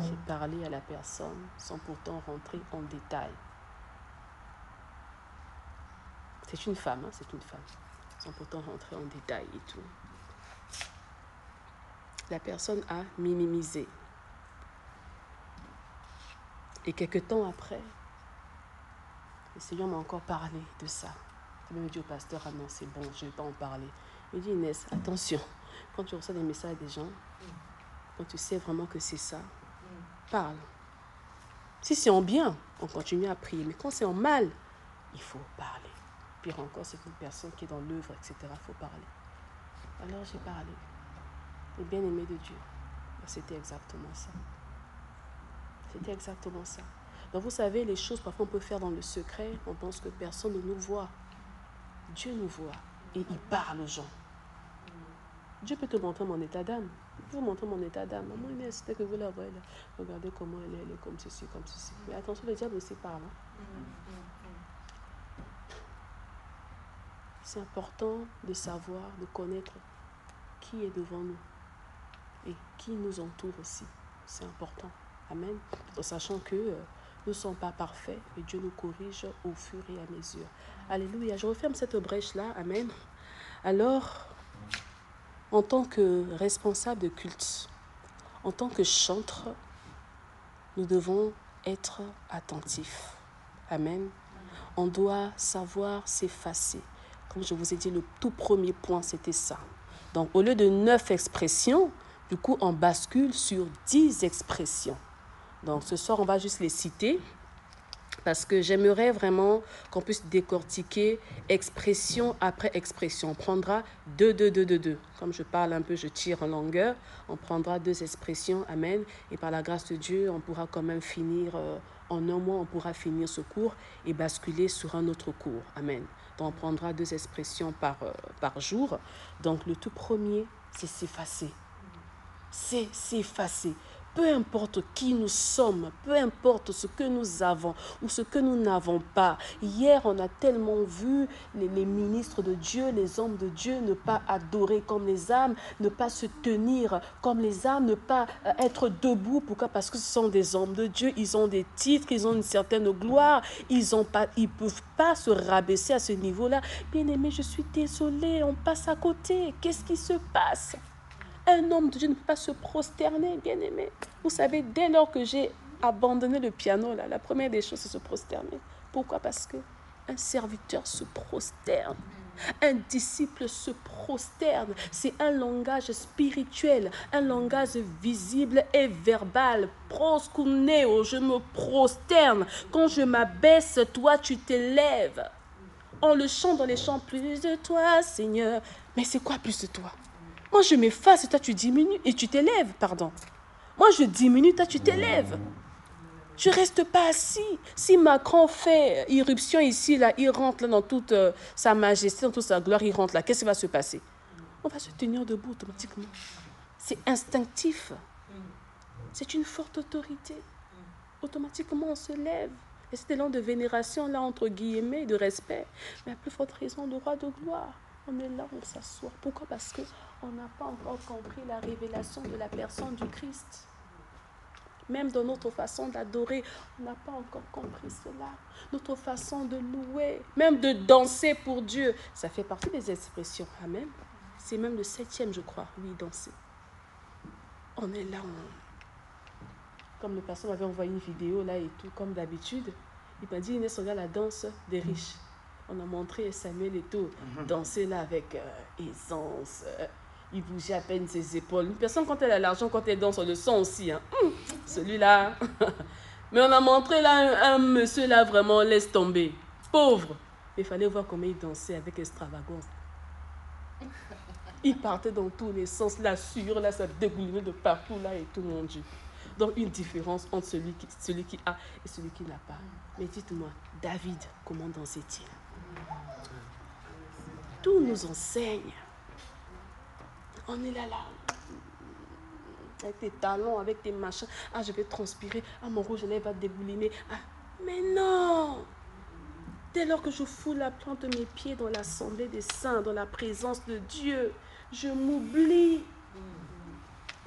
J'ai parlé à la personne sans pourtant rentrer en détail. C'est une femme, hein, c'est une femme. Sans pourtant rentrer en détail et tout. La personne a minimisé. Et quelques temps après, le Seigneur m'a encore parlé de ça. Il m'a dit au pasteur, ah non, c'est bon, je ne vais pas en parler. Il dit, Inès, attention, quand tu reçois des messages des gens, quand tu sais vraiment que c'est ça, parle. Si c'est en bien, on continue à prier. Mais quand c'est en mal, il faut parler. Pire encore, c'est une personne qui est dans l'œuvre, etc. Il faut parler. Alors j'ai parlé. Le bien-aimé de Dieu. C'était exactement ça. C'était exactement ça. Donc vous savez, les choses, parfois on peut faire dans le secret. On pense que personne ne nous voit. Dieu nous voit. Et il parle aux gens. Dieu peut te montrer mon état d'âme. Il peut vous montrer mon état d'âme. Maman Inès, c'était que vous la voyez là. Regardez comment elle est comme ceci, comme ceci. Mais attention, le diable aussi parle. Hein. C'est important de savoir, de connaître qui est devant nous et qui nous entoure aussi. C'est important. Amen. En sachant que nous ne sommes pas parfaits et Dieu nous corrige au fur et à mesure. Alléluia. Je referme cette brèche-là. Amen. Alors, en tant que responsable de culte, en tant que chantre, nous devons être attentifs. Amen. On doit savoir s'effacer. Comme je vous ai dit, le tout premier point, c'était ça. Donc, au lieu de 9 expressions, du coup, on bascule sur 10 expressions. Donc, ce soir, on va juste les citer parce que j'aimerais vraiment qu'on puisse décortiquer expression après expression. On prendra deux. Comme je parle un peu, je tire en longueur. On prendra 2 expressions. Amen. Et par la grâce de Dieu, on pourra quand même finir, en un mois, on pourra finir ce cours et basculer sur un autre cours. Amen. Donc, on prendra 2 expressions par jour. Donc, le tout premier, c'est s'effacer. C'est s'effacer. Peu importe qui nous sommes, peu importe ce que nous avons ou ce que nous n'avons pas. Hier, on a tellement vu les ministres de Dieu, les hommes de Dieu ne pas adorer comme les âmes, ne pas se tenir comme les âmes, ne pas être debout. Pourquoi? Parce que ce sont des hommes de Dieu, ils ont des titres, ils ont une certaine gloire, ils ne peuvent pas se rabaisser à ce niveau-là. Bien-aimé, je suis désolée, on passe à côté. Qu'est-ce qui se passe? Un homme de Dieu ne peut pas se prosterner, bien-aimé. Vous savez, dès lors que j'ai abandonné le piano, là, la première des choses, c'est se prosterner. Pourquoi? Parce qu'un serviteur se prosterne. Un disciple se prosterne. C'est un langage spirituel, un langage visible et verbal. Proskuneo, je me prosterne. Quand je m'abaisse, toi, tu t'élèves. On le chante dans les chants, plus de toi, Seigneur. Mais c'est quoi plus de toi? Moi, je m'efface et toi, tu diminues et tu t'élèves, pardon. Moi, je diminue, toi, tu t'élèves. Je ne reste pas assis. Si Macron fait irruption ici, là, il rentre là, dans toute sa majesté, dans toute sa gloire, il rentre là. Qu'est-ce qui va se passer? On va se tenir debout automatiquement. C'est instinctif. C'est une forte autorité. Automatiquement, on se lève. Et c'est des langues de vénération, là, entre guillemets, de respect. Mais à plus forte raison, de roi de gloire. On est là, on s'assoit. Pourquoi? Parce qu'on n'a pas encore compris la révélation de la personne du Christ. Même dans notre façon d'adorer, on n'a pas encore compris cela. Notre façon de louer, même de danser pour Dieu, ça fait partie des expressions. Amen. C'est même le 7e, je crois. Oui, danser. On est là, comme le personne m'avait envoyé une vidéo là et tout, comme d'habitude. Il m'a dit, Inès, regarde la danse des riches. On a montré Samuel et tout, danser là avec aisance. Il bougeait à peine ses épaules. Une personne, quand elle a l'argent, quand elle danse, on le sent aussi. Hein. Celui-là. Mais on a montré là un monsieur là, vraiment, laisse tomber. Pauvre. Il fallait voir comment il dansait avec extravagance. Il partait dans tous les sens. La sueur, là, ça dégoulinait de partout là et tout, mon Dieu. Donc, une différence entre celui qui a et celui qui n'a pas. Mais dites-moi, David, comment dansait-il? Tout nous enseigne. On est là. Avec tes talons, avec tes machins. Ah, je vais transpirer. Ah, mon rouge à lèvres va dégouliner. Ah, mais non! Dès lors que je fous la plante de mes pieds dans l'assemblée des saints, dans la présence de Dieu, je m'oublie.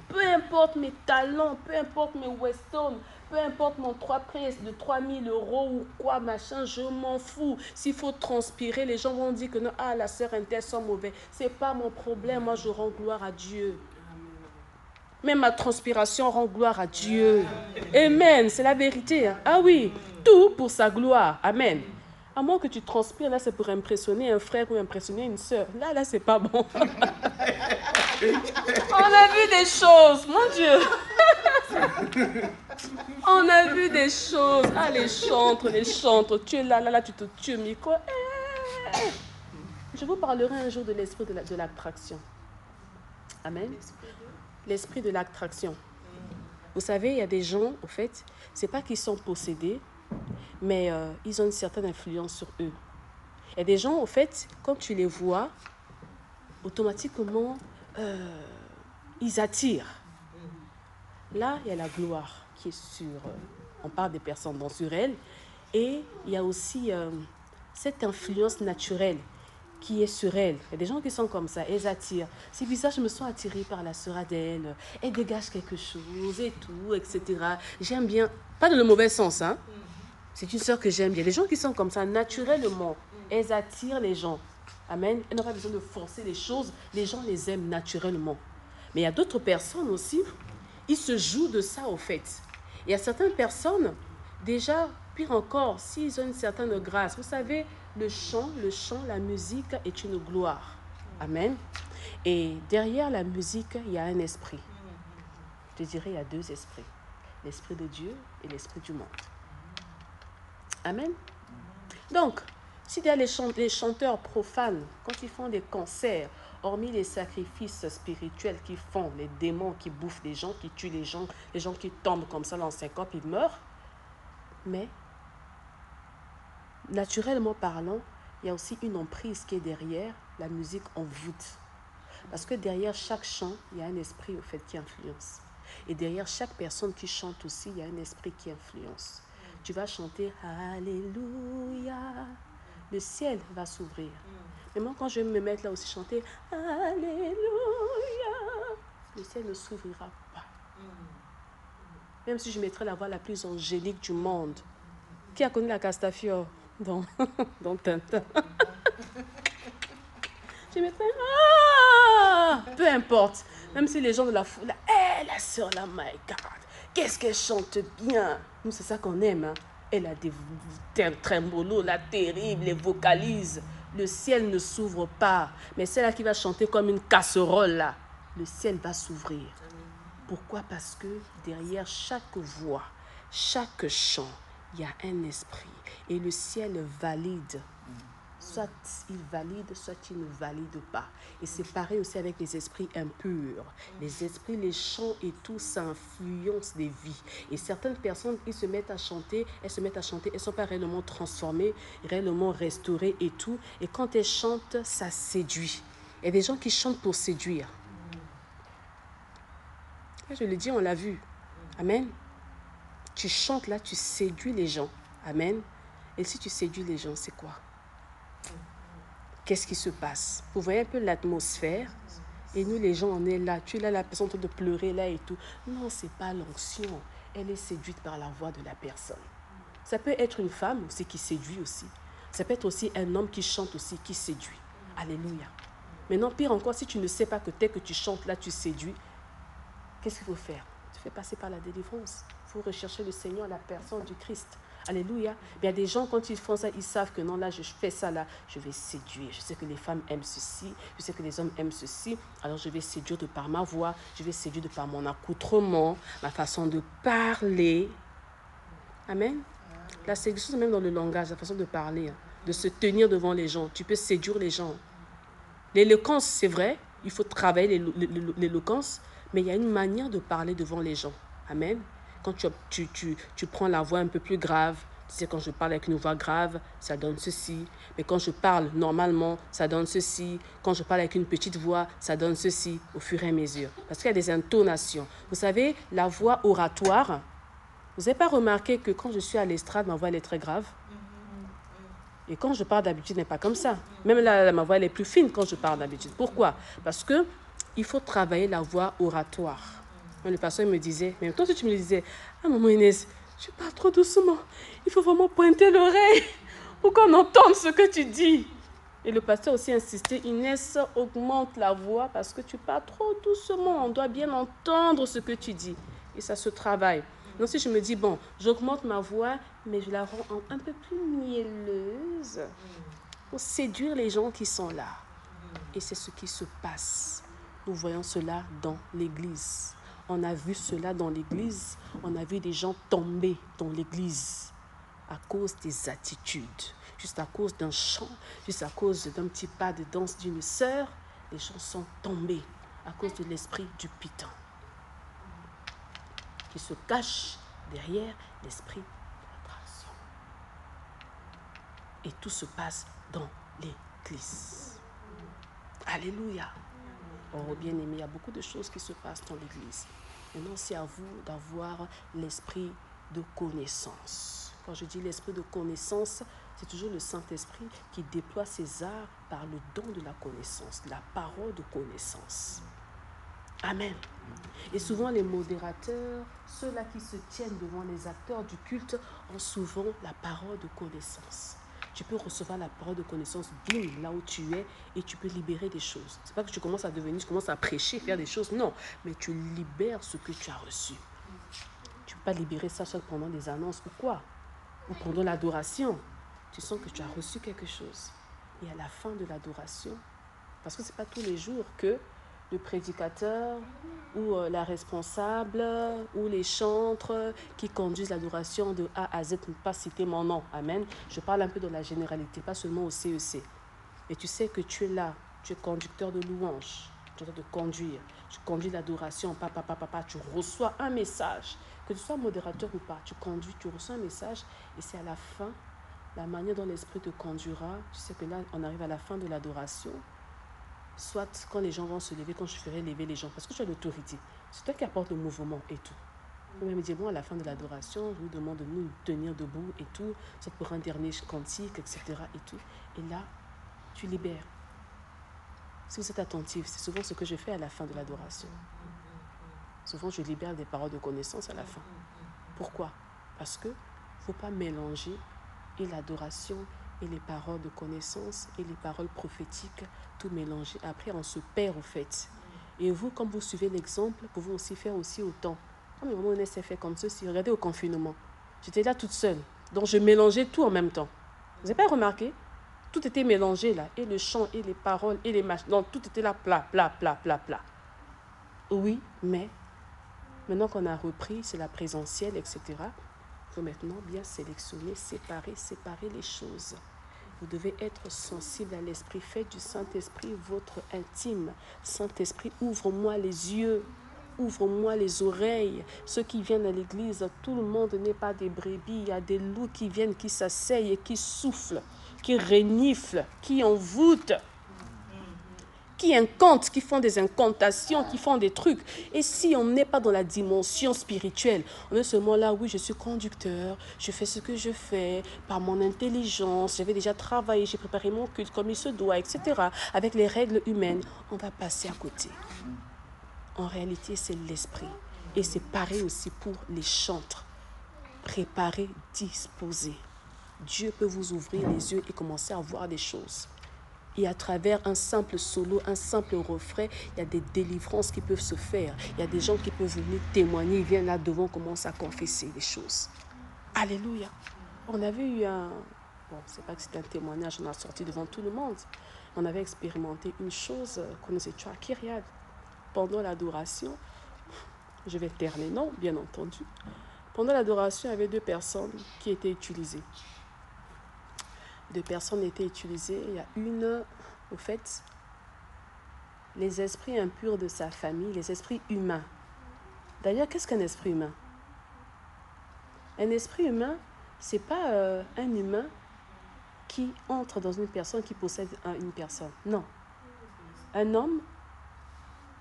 Peu importe mes talents, peu importe mes Weston, peu importe mon 3 prises de 3000 € ou quoi, machin, je m'en fous. S'il faut transpirer, les gens vont dire que non, ah, la sœur Intel sont mauvais. Ce n'est pas mon problème, moi je rends gloire à Dieu. Même ma transpiration rend gloire à Dieu. Amen, c'est la vérité. Hein? Ah oui, tout pour sa gloire. Amen. À moins que tu transpires, là, c'est pour impressionner un frère ou impressionner une sœur. Là, c'est pas bon. On a vu des choses, mon Dieu. On a vu des choses. Ah, les chantres. Tu es là, tu te tues, Miko. Je vous parlerai un jour de l'esprit de l'attraction. Amen. L'esprit de l'attraction. Vous savez, il y a des gens, au fait, c'est pas qu'ils sont possédés, mais ils ont une certaine influence sur eux. Il y a des gens, au fait, quand tu les vois, automatiquement, ils attirent. Là, il y a la gloire qui est sur... on parle des personnes dans sur elles. Et il y a aussi cette influence naturelle qui est sur elles. Il y a des gens qui sont comme ça, elles attirent. C'est bizarre, je me sens attirée par la sœur Adèle. Elle dégage quelque chose et tout, etc. J'aime bien, pas dans le mauvais sens, hein. C'est une sœur que j'aime bien. Les gens qui sont comme ça, naturellement, elles attirent les gens. Amen. Elles n'ont pas besoin de forcer les choses. Les gens les aiment naturellement. Mais il y a d'autres personnes aussi, ils se jouent de ça, au fait. Il y a certaines personnes, déjà, pire encore, s'ils ont une certaine grâce. Vous savez, le chant, la musique est une gloire. Amen. Et derrière la musique, il y a un esprit. Je dirais, il y a 2 esprits. L'esprit de Dieu et l'esprit du monde. Amen. Donc, s'il y a les chanteurs profanes, quand ils font des concerts, hormis les sacrifices spirituels qu'ils font, les démons qui bouffent les gens, qui tuent les gens qui tombent comme ça dans 5 ans, ils meurent. Mais, naturellement parlant, il y a aussi une emprise qui est derrière la musique en voûte. Parce que derrière chaque chant, il y a un esprit au fait qui influence. Et derrière chaque personne qui chante aussi, il y a un esprit qui influence. Tu vas chanter Alléluia, le ciel va s'ouvrir. Mais moi, quand je vais me mettre là aussi chanter Alléluia, le ciel ne s'ouvrira pas. Même si je mettrais la voix la plus angélique du monde. Qui a connu la Castafiore dans Tintin? Je mettrais peu importe. Même si les gens de la foule, la sœur là, my God, qu'est-ce qu'elle chante bien. Nous, c'est ça qu'on aime. Hein. Elle a des trémolos là, terribles, les vocalises. Le ciel ne s'ouvre pas. Mais celle-là qui va chanter comme une casserole là, le ciel va s'ouvrir. Pourquoi? Parce que derrière chaque voix, chaque chant, il y a un esprit. Et le ciel valide. Soit il valide, soit il ne valide pas. Et c'est pareil aussi avec les esprits impurs. Les esprits, les chants et tout, ça influence des vies. Et certaines personnes, elles se mettent à chanter, elles ne sont pas réellement transformées, réellement restaurées et tout. Et quand elles chantent, ça séduit. Il y a des gens qui chantent pour séduire. Je le dis, on l'a vu. Amen. Tu chantes là, tu séduis les gens. Amen. Et si tu séduis les gens, c'est quoi? Qu'est-ce qui se passe? Vous voyez un peu l'atmosphère? Et nous, les gens, on est là. Tu es là, la personne en train de pleurer là et tout. Non, ce n'est pas l'onction. Elle est séduite par la voix de la personne. Ça peut être une femme aussi qui séduit aussi. Ça peut être aussi un homme qui chante aussi, qui séduit. Alléluia. Maintenant, pire encore, si tu ne sais pas que dès que tu chantes là, tu séduis, qu'est-ce qu'il faut faire? Tu fais passer par la délivrance. Il faut rechercher le Seigneur, la personne du Christ. Alléluia. Il y a des gens, quand ils font ça, ils savent que non, là, je fais ça, là, je vais séduire. Je sais que les femmes aiment ceci, je sais que les hommes aiment ceci. Alors, je vais séduire de par ma voix, je vais séduire de par mon accoutrement, ma façon de parler. Amen. La séduction, même dans le langage, la façon de parler, de se tenir devant les gens. Tu peux séduire les gens. L'éloquence, c'est vrai, il faut travailler l'éloquence, mais il y a une manière de parler devant les gens. Amen. Quand tu prends la voix un peu plus grave, tu sais, quand je parle avec une voix grave, ça donne ceci. Mais quand je parle normalement, ça donne ceci. Quand je parle avec une petite voix, ça donne ceci, au fur et à mesure. Parce qu'il y a des intonations. Vous savez, la voix oratoire, vous n'avez pas remarqué que quand je suis à l'estrade, ma voix elle est très grave? Et quand je parle d'habitude, elle n'est pas comme ça. Même là, ma voix elle est plus fine quand je parle d'habitude. Pourquoi? Parce qu'il faut travailler la voix oratoire. Le pasteur me disait, même toi, si tu me disais, ah maman Inès, tu parles trop doucement. Il faut vraiment pointer l'oreille pour qu'on entende ce que tu dis. Et le pasteur aussi insistait, Inès, augmente la voix parce que tu parles trop doucement. On doit bien entendre ce que tu dis. Et ça se travaille. Donc si je me dis, bon, j'augmente ma voix, mais je la rends un peu plus mielleuse pour séduire les gens qui sont là. Et c'est ce qui se passe. Nous voyons cela dans l'église. On a vu cela dans l'église. On a vu des gens tomber dans l'église à cause des attitudes. Juste à cause d'un chant, juste à cause d'un petit pas de danse d'une sœur, les gens sont tombés à cause de l'esprit du piton qui se cache derrière l'esprit d'attraction. Et tout se passe dans l'église. Alléluia. Oh, bien-aimé, il y a beaucoup de choses qui se passent dans l'église. Maintenant, c'est à vous d'avoir l'esprit de connaissance. Quand je dis l'esprit de connaissance, c'est toujours le Saint-Esprit qui déploie ses arts par le don de la connaissance, la parole de connaissance. Amen. Et souvent, les modérateurs, ceux-là qui se tiennent devant les acteurs du culte, ont souvent la parole de connaissance. Tu peux recevoir la parole de connaissance, bim, là où tu es, et tu peux libérer des choses. C'est pas que tu commences à prêcher, faire des choses, non. Mais tu libères ce que tu as reçu. Tu ne peux pas libérer ça seul pendant des annonces ou quoi? Ou pendant l'adoration. Tu sens que tu as reçu quelque chose. Et à la fin de l'adoration, parce que ce n'est pas tous les jours que le prédicateur ou la responsable ou les chantres qui conduisent l'adoration de A à Z, ne pas citer mon nom. Amen. Je parle un peu de la généralité, pas seulement au CEC. Et tu sais que tu es là, tu es conducteur de louange, tu es en train de conduire, tu conduis l'adoration, tu reçois un message, que tu sois modérateur ou pas, tu conduis, tu reçois un message et c'est à la fin, la manière dont l'Esprit te conduira. Tu sais que là, on arrive à la fin de l'adoration. Soit quand les gens vont se lever, quand je ferai lever les gens, parce que tu as l'autorité. C'est toi qui apportes le mouvement et tout. On va me dire, bon, à la fin de l'adoration, je vous demande de nous tenir debout et tout, soit pour un dernier cantique, etc. et tout. Et là, tu libères. Si vous êtes attentif, c'est souvent ce que je fais à la fin de l'adoration. Souvent, je libère des paroles de connaissance à la fin. Pourquoi? Parce qu'il ne faut pas mélanger et l'adoration et les paroles de connaissance et les paroles prophétiques, tout mélanger. Après, on se perd au fait. Et vous, comme vous suivez l'exemple, vous pouvez aussi faire aussi autant. Comme le moment où on s'est fait comme ceci, regardez au confinement. J'étais là toute seule. Donc, je mélangeais tout en même temps. Vous n'avez pas remarqué? Tout était mélangé là. Et le chant, et les paroles, et les machins. Non, tout était là, plat. Oui, mais maintenant qu'on a repris, c'est la présentielle, etc. Il faut maintenant bien sélectionner, séparer les choses. Vous devez être sensible à l'esprit. Faites du Saint-Esprit votre intime. Saint-Esprit, ouvre-moi les yeux. Ouvre-moi les oreilles. Ceux qui viennent à l'église, tout le monde n'est pas des brebis. Il y a des loups qui viennent, qui s'asseyent et qui soufflent, qui reniflent, qui envoûtent, qui incantent, qui font des incantations, qui font des trucs. Et si on n'est pas dans la dimension spirituelle, on est seulement là, oui, je suis conducteur, je fais ce que je fais par mon intelligence, j'avais déjà travaillé, j'ai préparé mon culte comme il se doit, etc. Avec les règles humaines, on va passer à côté. En réalité, c'est l'esprit. Et c'est pareil aussi pour les chantres. Préparez, disposez. Dieu peut vous ouvrir les yeux et commencer à voir des choses. Et à travers un simple solo, un simple refrain, il y a des délivrances qui peuvent se faire. Il y a des gens qui peuvent venir témoigner, ils viennent là devant, commencent à confesser des choses. Alléluia. On avait eu bon, c'est pas que c'était un témoignage, on a sorti devant tout le monde. On avait expérimenté une chose qu'on nous étions à Kyriade. Pendant l'adoration, je vais taire les noms, bien entendu. Pendant l'adoration, il y avait 2 personnes qui étaient utilisées. 2 personnes étaient utilisées. Il y a une, au fait, les esprits impurs de sa famille, les esprits humains. D'ailleurs, qu'est-ce qu'un esprit humain? Un esprit humain, ce n'est pas un humain qui entre dans une personne, qui possède une personne. Non. Un homme,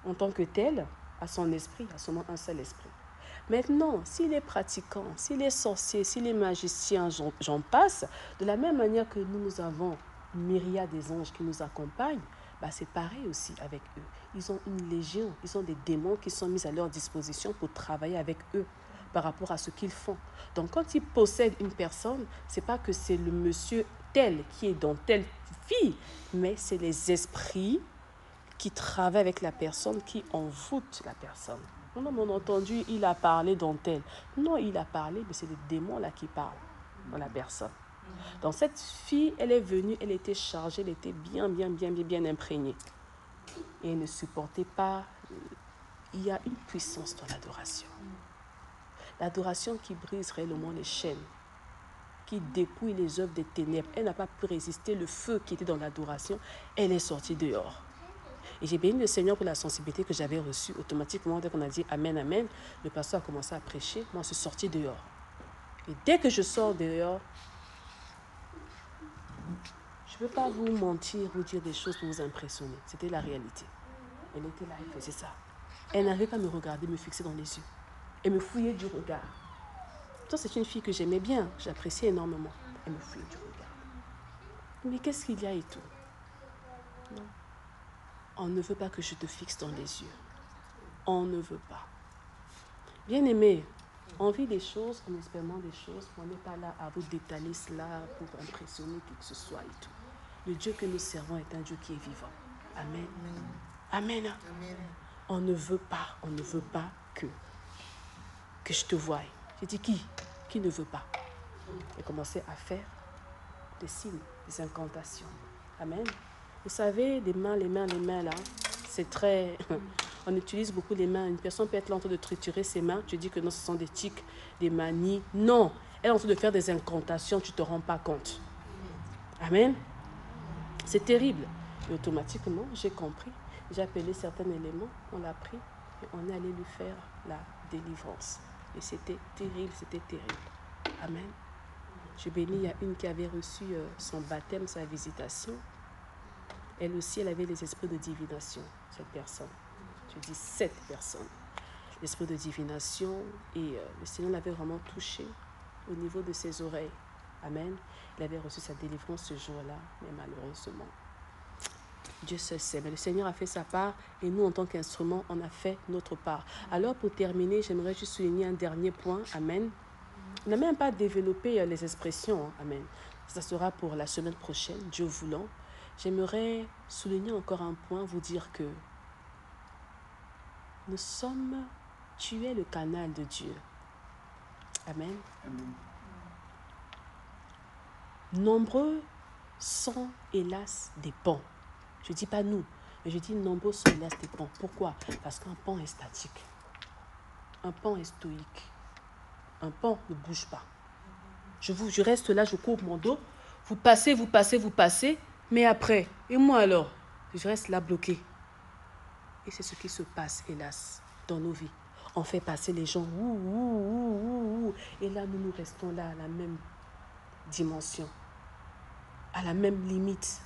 en tant que tel, a son esprit, a seulement un seul esprit. Maintenant, s'il est pratiquant, s'il est sorcier, s'il est magicien, j'en passe, de la même manière que nous avons une myriade des anges qui nous accompagnent, c'est pareil aussi avec eux. Ils ont une légion, ils ont des démons qui sont mis à leur disposition pour travailler avec eux par rapport à ce qu'ils font. Donc, quand ils possèdent une personne, ce n'est pas que c'est le monsieur tel qui est dans telle fille, mais c'est les esprits qui travaillent avec la personne, qui envoûtent la personne. Non, on a entendu, il a parlé dont tel. Non, il a parlé, mais c'est le démon là qui parle dans la personne. Donc cette fille, elle est venue, elle était chargée, elle était bien imprégnée. Et elle ne supportait pas. Il y a une puissance dans l'adoration. L'adoration qui brise réellement les chaînes, qui dépouille les œuvres des ténèbres. Elle n'a pas pu résister le feu qui était dans l'adoration. Elle est sortie dehors. Et j'ai béni le Seigneur pour la sensibilité que j'avais reçue. Automatiquement, dès qu'on a dit Amen, Amen, le pasteur a commencé à prêcher. Moi, je suis sortie dehors. Et dès que je sors dehors, je ne peux pas vous mentir, vous dire des choses pour vous impressionner. C'était la réalité. Elle était là, elle faisait ça. Elle n'arrivait pas à me regarder, me fixer dans les yeux. Elle me fouillait du regard. Toi, c'est une fille que j'aimais bien, j'appréciais énormément. Elle me fouillait du regard. Mais qu'est-ce qu'il y a et tout? Non. On ne veut pas que je te fixe dans les yeux. On ne veut pas. Bien-aimé, on vit des choses, on expérimente des choses, on n'est pas là à vous détailler cela pour impressionner qui que ce soit et tout. Le Dieu que nous servons est un Dieu qui est vivant. Amen. Amen. Amen. On ne veut pas que je te voie. J'ai dit qui ne veut pas? Et commencer à faire des signes, des incantations. Amen. Vous savez, les mains là, c'est très... On utilise beaucoup les mains. Une personne peut être là en train de triturer ses mains. Tu dis que non, ce sont des tics, des manies. Non, elle est en train de faire des incantations, tu ne te rends pas compte. Amen. C'est terrible. Et automatiquement, j'ai compris. J'ai appelé certains éléments, on l'a pris et on est allé lui faire la délivrance. Et c'était terrible, c'était terrible. Amen. Je bénis, il y a une qui avait reçu son baptême, sa visitation. Elle aussi, elle avait les esprits de divination, cette personne. Je dis 7 personnes. L'esprit de divination et le Seigneur l'avait vraiment touché au niveau de ses oreilles. Amen. Il avait reçu sa délivrance ce jour-là, mais malheureusement, Dieu seul sait. Mais le Seigneur a fait sa part et nous, en tant qu'instruments, on a fait notre part. Alors, pour terminer, j'aimerais juste souligner un dernier point. Amen. On n'a même pas développé les expressions. Hein. Amen. Ça sera pour la semaine prochaine, Dieu voulant. J'aimerais souligner encore un point, vous dire que tu es le canal de Dieu. Amen. Amen. Nombreux sont, hélas, des ponts. Je ne dis pas nous, mais je dis nombreux sont, hélas, des ponts. Pourquoi? Parce qu'un pont est statique. Un pont est stoïque. Un pont ne bouge pas. Je reste là, je courbe mon dos. Vous passez, mais après, et moi alors? Je reste là bloqué. Et c'est ce qui se passe, hélas, dans nos vies. On fait passer les gens, et là, nous restons là à la même dimension, à la même limite.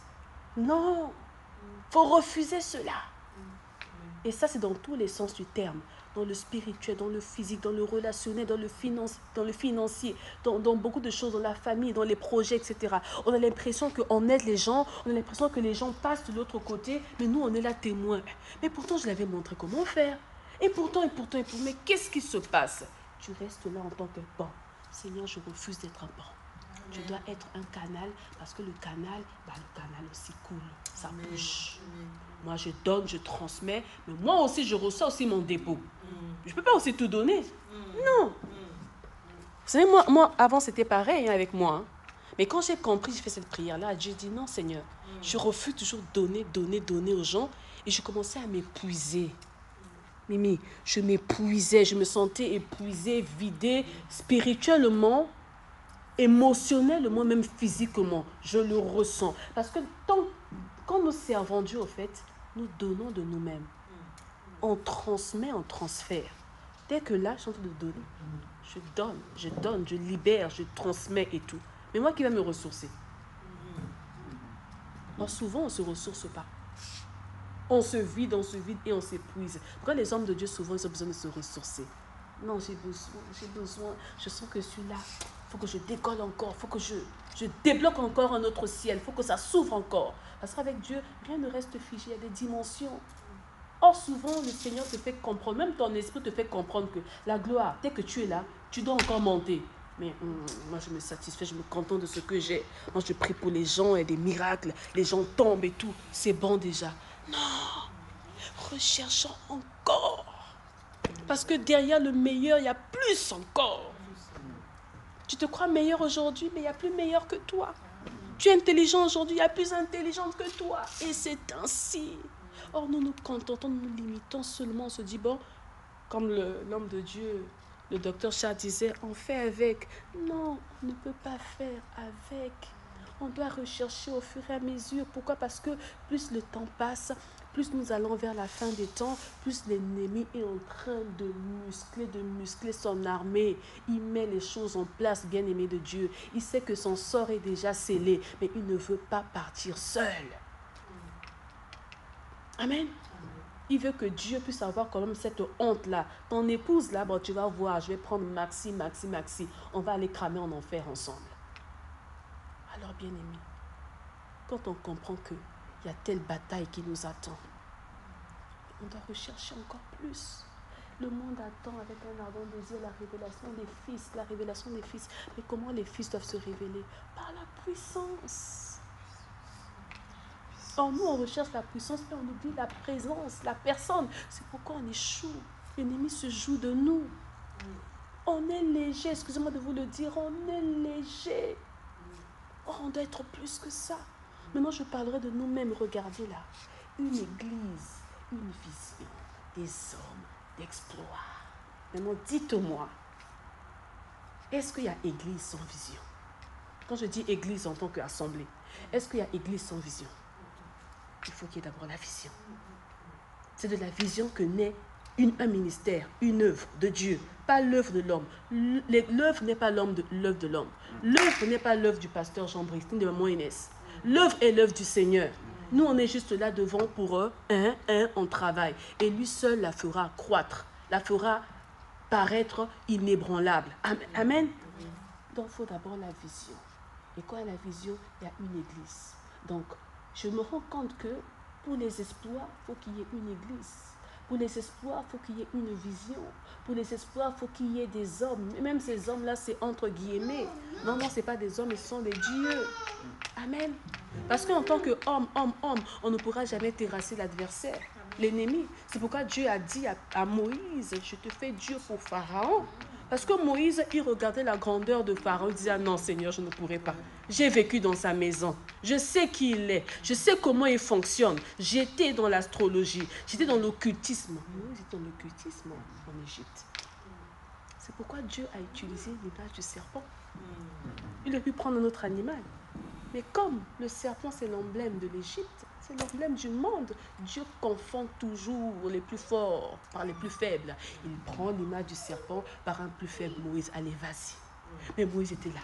Non, Il faut refuser cela. Et ça, c'est dans tous les sens du terme. Dans le spirituel, dans le physique, dans le relationnel, dans le financier, dans beaucoup de choses, dans la famille, dans les projets, etc. On a l'impression qu'on aide les gens, on a l'impression que les gens passent de l'autre côté, mais nous, on est là témoins. Mais pourtant, je l'avais montré comment faire. Et pourtant, mais qu'est-ce qui se passe? Tu restes là en tant que bon. Seigneur, je refuse d'être un bon. Je dois être un canal, parce que le canal aussi coule, ça bouge. Moi, je donne, je transmets, mais moi aussi, je reçois aussi mon dépôt. Je ne peux pas aussi tout donner. Non. Vous savez, moi avant, c'était pareil avec moi. Hein. Mais quand j'ai compris, j'ai fait cette prière-là, j'ai dit non, Seigneur, je refuse toujours donner aux gens. Et je commençais à m'épuiser. Mimi, je m'épuisais, je me sentais épuisée, vidée, spirituellement, émotionnellement, même physiquement. Je le ressens. Parce que quand nous servons Dieu, au fait, nous donnons de nous-mêmes. On transmet, on transfère. Dès que là, je suis en train de donner, je donne, je libère, je transmets et tout. Mais moi qui va me ressourcer? Alors souvent, on ne se ressource pas. On se vide et on s'épuise. Pourquoi les hommes de Dieu, souvent, ils ont besoin de se ressourcer? Non, j'ai besoin, je sens que je suis là. Il faut que je décolle encore, il faut que je débloque encore un autre ciel, il faut que ça s'ouvre encore. Parce qu'avec Dieu, rien ne reste figé, il y a des dimensions. Or, souvent, le Seigneur te fait comprendre, même ton esprit te fait comprendre que la gloire, dès que tu es là, tu dois encore monter. Mais moi, je me satisfais, je me contente de ce que j'ai. Moi, je prie pour les gens et des miracles. Les gens tombent et tout. C'est bon déjà. Non, recherchons encore. Parce que derrière le meilleur, il y a plus encore. Tu te crois meilleur aujourd'hui, mais il y a plus meilleur que toi. Tu es intelligent aujourd'hui, il y a plus intelligente que toi. Et c'est ainsi. Or, nous nous contentons, nous nous limitons seulement. On se dit, bon, comme l'homme de Dieu, le docteur Charles disait, on fait avec. Non, on ne peut pas faire avec. On doit rechercher au fur et à mesure. Pourquoi? Parce que plus le temps passe, plus nous allons vers la fin des temps, plus l'ennemi est en train de muscler son armée. Il met les choses en place, bien-aimé de Dieu. Il sait que son sort est déjà scellé, mais il ne veut pas partir seul. Amen. Il veut que Dieu puisse avoir quand même cette honte-là. Ton épouse, là, bon, tu vas voir, je vais prendre Maxi. On va aller cramer en enfer ensemble. Alors, bien-aimé, quand on comprend qu'il y a telle bataille qui nous attend, on doit rechercher encore plus. Le monde attend avec un ardent désir la révélation des fils. Mais comment les fils doivent se révéler? Par la puissance. Or, nous, on recherche la puissance, mais on oublie la présence, la personne. C'est pourquoi on échoue. L'ennemi se joue de nous. On est léger, excusez-moi de vous le dire, on est léger. Or, on doit être plus que ça. Maintenant, je parlerai de nous-mêmes. Regardez là. Une église, une vision, des hommes d'exploit. Maintenant, dites-moi, est-ce qu'il y a église sans vision? Quand je dis église en tant qu'assemblée, est-ce qu'il y a église sans vision? Il faut qu'il y ait d'abord la vision. C'est de la vision que naît un ministère, une œuvre de Dieu, pas l'œuvre de l'homme. L'œuvre n'est pas l'œuvre de l'homme. L'œuvre n'est pas l'œuvre du pasteur Jean-Brice, ni de maman Inès. L'œuvre est l'œuvre du Seigneur. Nous, on est juste là devant pour eux, on travaille. Et lui seul la fera croître, la fera paraître inébranlable. Amen. Donc, il faut d'abord la vision. Et quand il y a la vision, il y a une église. Donc, je me rends compte que pour les exploits, il faut qu'il y ait une église. Pour les espoirs, il faut qu'il y ait une vision. Pour les espoirs, il faut qu'il y ait des hommes. Et même ces hommes-là, c'est entre guillemets. Non, ce n'est pas des hommes, ce sont des dieux. Amen. Parce qu'en tant qu'homme, on ne pourra jamais terrasser l'adversaire, l'ennemi. C'est pourquoi Dieu a dit à Moïse, je te fais Dieu pour Pharaon. Parce que Moïse, il regardait la grandeur de Pharaon, il disait, non Seigneur, je ne pourrai pas. J'ai vécu dans sa maison, je sais qui il est, je sais comment il fonctionne. J'étais dans l'astrologie, j'étais dans l'occultisme. Moïse était dans l'occultisme en Égypte. C'est pourquoi Dieu a utilisé l'image du serpent. Il a pu prendre un autre animal. Mais comme le serpent, c'est l'emblème de l'Égypte, c'est l'emblème du monde, Dieu confond toujours les plus forts par les plus faibles. Il prend l'image du serpent par un plus faible, Moïse. Allez, vas-y. Mais Moïse était là.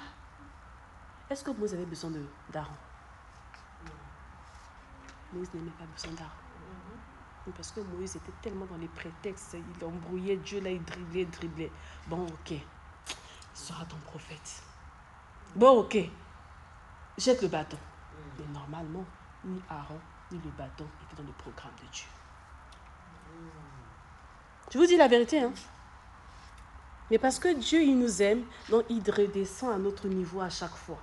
Est-ce que Moïse avait besoin d'Aaron? Moïse n'aimait pas besoin d'argent. Parce que Moïse était tellement dans les prétextes, il embrouillait Dieu, là il driblait. Bon, ok, il sera ton prophète. Bon, ok, jette le bâton. Mais normalement, ni Aaron, ni le bâton étaient dans le programme de Dieu. Je vous dis la vérité, hein. Mais parce que Dieu, il nous aime, donc il redescend à notre niveau à chaque fois.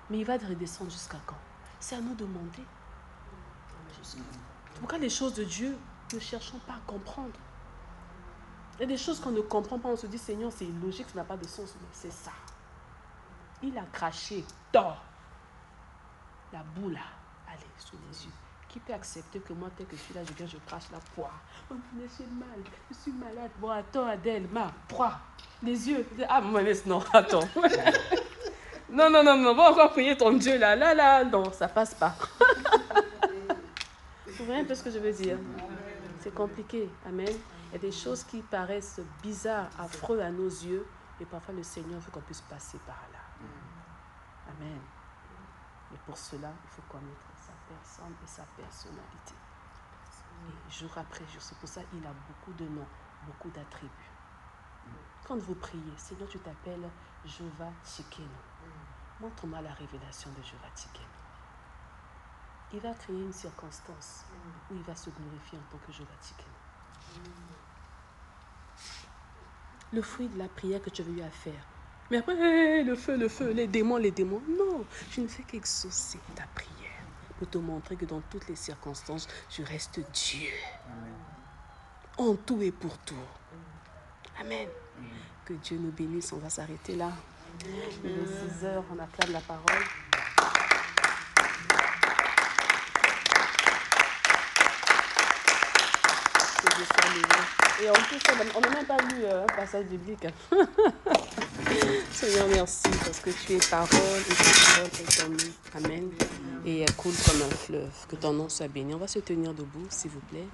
Mais il va redescendre jusqu'à quand? C'est à nous de demander. Pourquoi les choses de Dieu, ne cherchons pas à comprendre? Il y a des choses qu'on ne comprend pas, on se dit, Seigneur, c'est illogique, ça n'a pas de sens. Mais c'est ça. Il a craché, tort. La boue là, allez, sous les yeux. Qui peut accepter que moi, tel que je suis là, je viens, je crache la poire? Oh, mais j'ai mal, je suis malade. Bon, attends, Adèle, poire. Les yeux. Ah, moi, non, attends. Non, va encore prier ton Dieu là, non, ça passe pas. Vous voyez un peu ce que je veux dire? C'est compliqué, amen. Il y a des choses qui paraissent bizarres, affreux à nos yeux, et parfois le Seigneur veut qu'on puisse passer par là. Amen. Et pour cela, il faut connaître sa personne et sa personnalité. Et jour après jour, c'est pour ça qu'il a beaucoup de noms, beaucoup d'attributs. Quand vous priez, Seigneur, tu t'appelles Jéhovah Tsidkenu. Montre-moi la révélation de Jéhovah Tsidkenu. Il va créer une circonstance où il va se glorifier en tant que Jéhovah Tsidkenu. Le fruit de la prière que tu as eu à faire. Mais après, le feu, les démons. Non, je ne fais qu'exaucer ta prière pour te montrer que dans toutes les circonstances, je reste Dieu. Amen. En tout et pour tout. Amen. Que Dieu nous bénisse. On va s'arrêter là. Il est 6 heures, on acclame la parole. Et en plus, on n'a même pas lu un passage biblique. Seigneur, merci parce que tu es parole et ta parole est en nous. Amen. Et elle coule comme un fleuve. Que ton nom soit béni. On va se tenir debout, s'il vous plaît.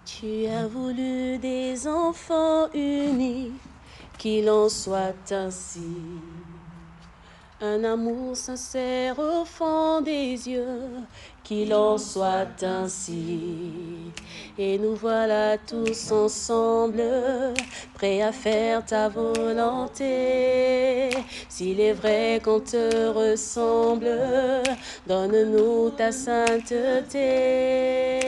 Tu as voulu des enfants unis, qu'il en soit ainsi. Un amour sincère au fond des yeux, qu'il en soit ainsi. Et nous voilà tous ensemble, prêts à faire ta volonté. S'il est vrai qu'on te ressemble, donne-nous ta sainteté.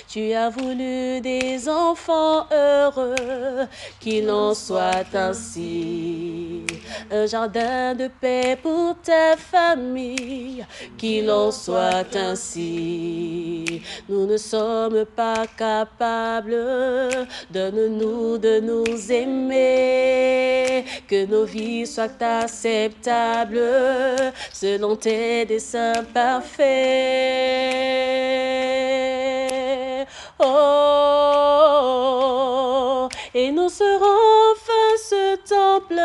Tu as voulu des enfants heureux, qu'il en soit ainsi. Un jardin de paix pour ta famille, qu'il en soit ainsi. Nous ne sommes pas capables, donne-nous de nous aimer, que nos vies soient acceptables, selon tes desseins parfaits. Oh, et nous serons enfin ce temple,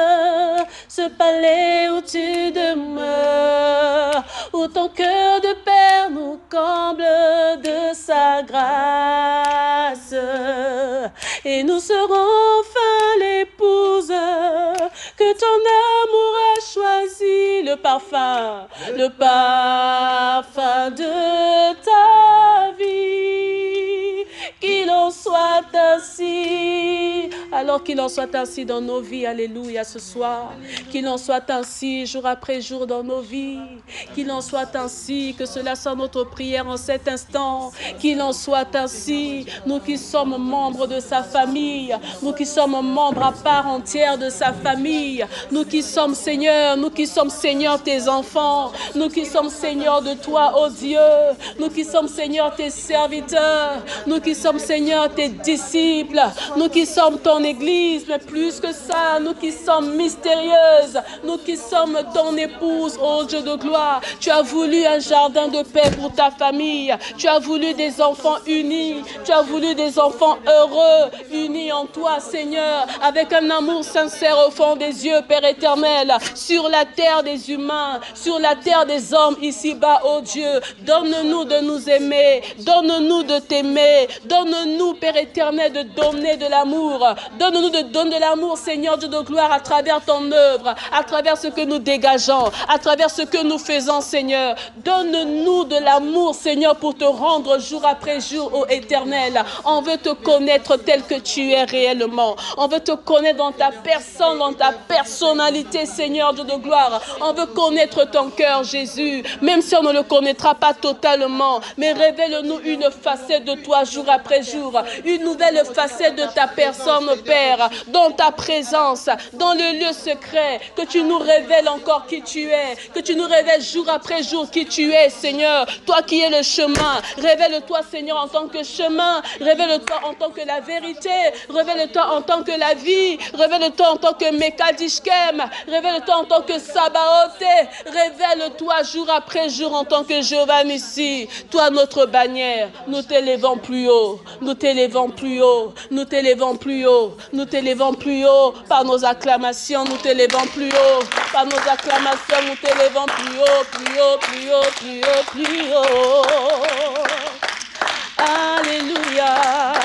ce palais où tu demeures, où ton cœur de Père nous comble de sa grâce. Et nous serons enfin l'épouse que ton amour a choisi, le parfum de ta vie. Qu'il en soit ainsi, alors qu'il en soit ainsi dans nos vies, alléluia, ce soir. Qu'il en soit ainsi jour après jour dans nos vies. Qu'il en soit ainsi, que cela soit notre prière en cet instant. Qu'il en soit ainsi, nous qui sommes membres de sa famille, nous qui sommes membres à part entière de sa famille, nous qui sommes Seigneur, tes enfants, nous qui sommes Seigneur de toi, ô Dieu, nous qui sommes Seigneur tes serviteurs, nous qui sommes Seigneur tes disciples, nous qui sommes ton église, mais plus que ça, nous qui sommes mystérieuses, nous qui sommes ton épouse, ô Dieu de gloire. Tu as voulu un jardin de paix pour ta famille, tu as voulu des enfants unis, tu as voulu des enfants heureux, unis en toi, Seigneur, avec un amour sincère au fond des yeux, Père éternel, sur la terre des humains, sur la terre des hommes ici-bas, ô Dieu. Donne-nous de nous aimer, donne-nous de t'aimer, donne-nous, Père éternel, de donner de l'amour, Donne-nous de donner de l'amour, Seigneur Dieu de gloire, à travers ton œuvre, à travers ce que nous dégageons, à travers ce que nous faisons, Seigneur. Donne-nous de l'amour, Seigneur, pour te rendre jour après jour, ô Éternel. On veut te connaître tel que tu es réellement. On veut te connaître dans ta personne, dans ta personnalité, Seigneur Dieu de gloire. On veut connaître ton cœur, Jésus, même si on ne le connaîtra pas totalement. Mais révèle-nous une facette de toi jour après jour, une nouvelle facette de ta personne, Père, dans ta présence, dans le lieu secret, que tu nous révèles encore qui tu es, que tu nous révèles jour après jour qui tu es, Seigneur, toi qui es le chemin. Révèle-toi, Seigneur, en tant que chemin, révèle-toi en tant que la vérité, révèle-toi en tant que la vie, révèle-toi en tant que Mekadishkem, révèle-toi en tant que Sabaoth, révèle-toi jour après jour en tant que Jéhovah Nissi, toi notre bannière. Nous t'élevons plus haut, nous t'élevons plus haut, nous t'élevons plus haut, nous t'élevons plus haut par nos acclamations, nous t'élevons plus haut par nos acclamations, nous t'élevons plus haut, plus haut, plus haut, plus haut, plus haut. Alléluia.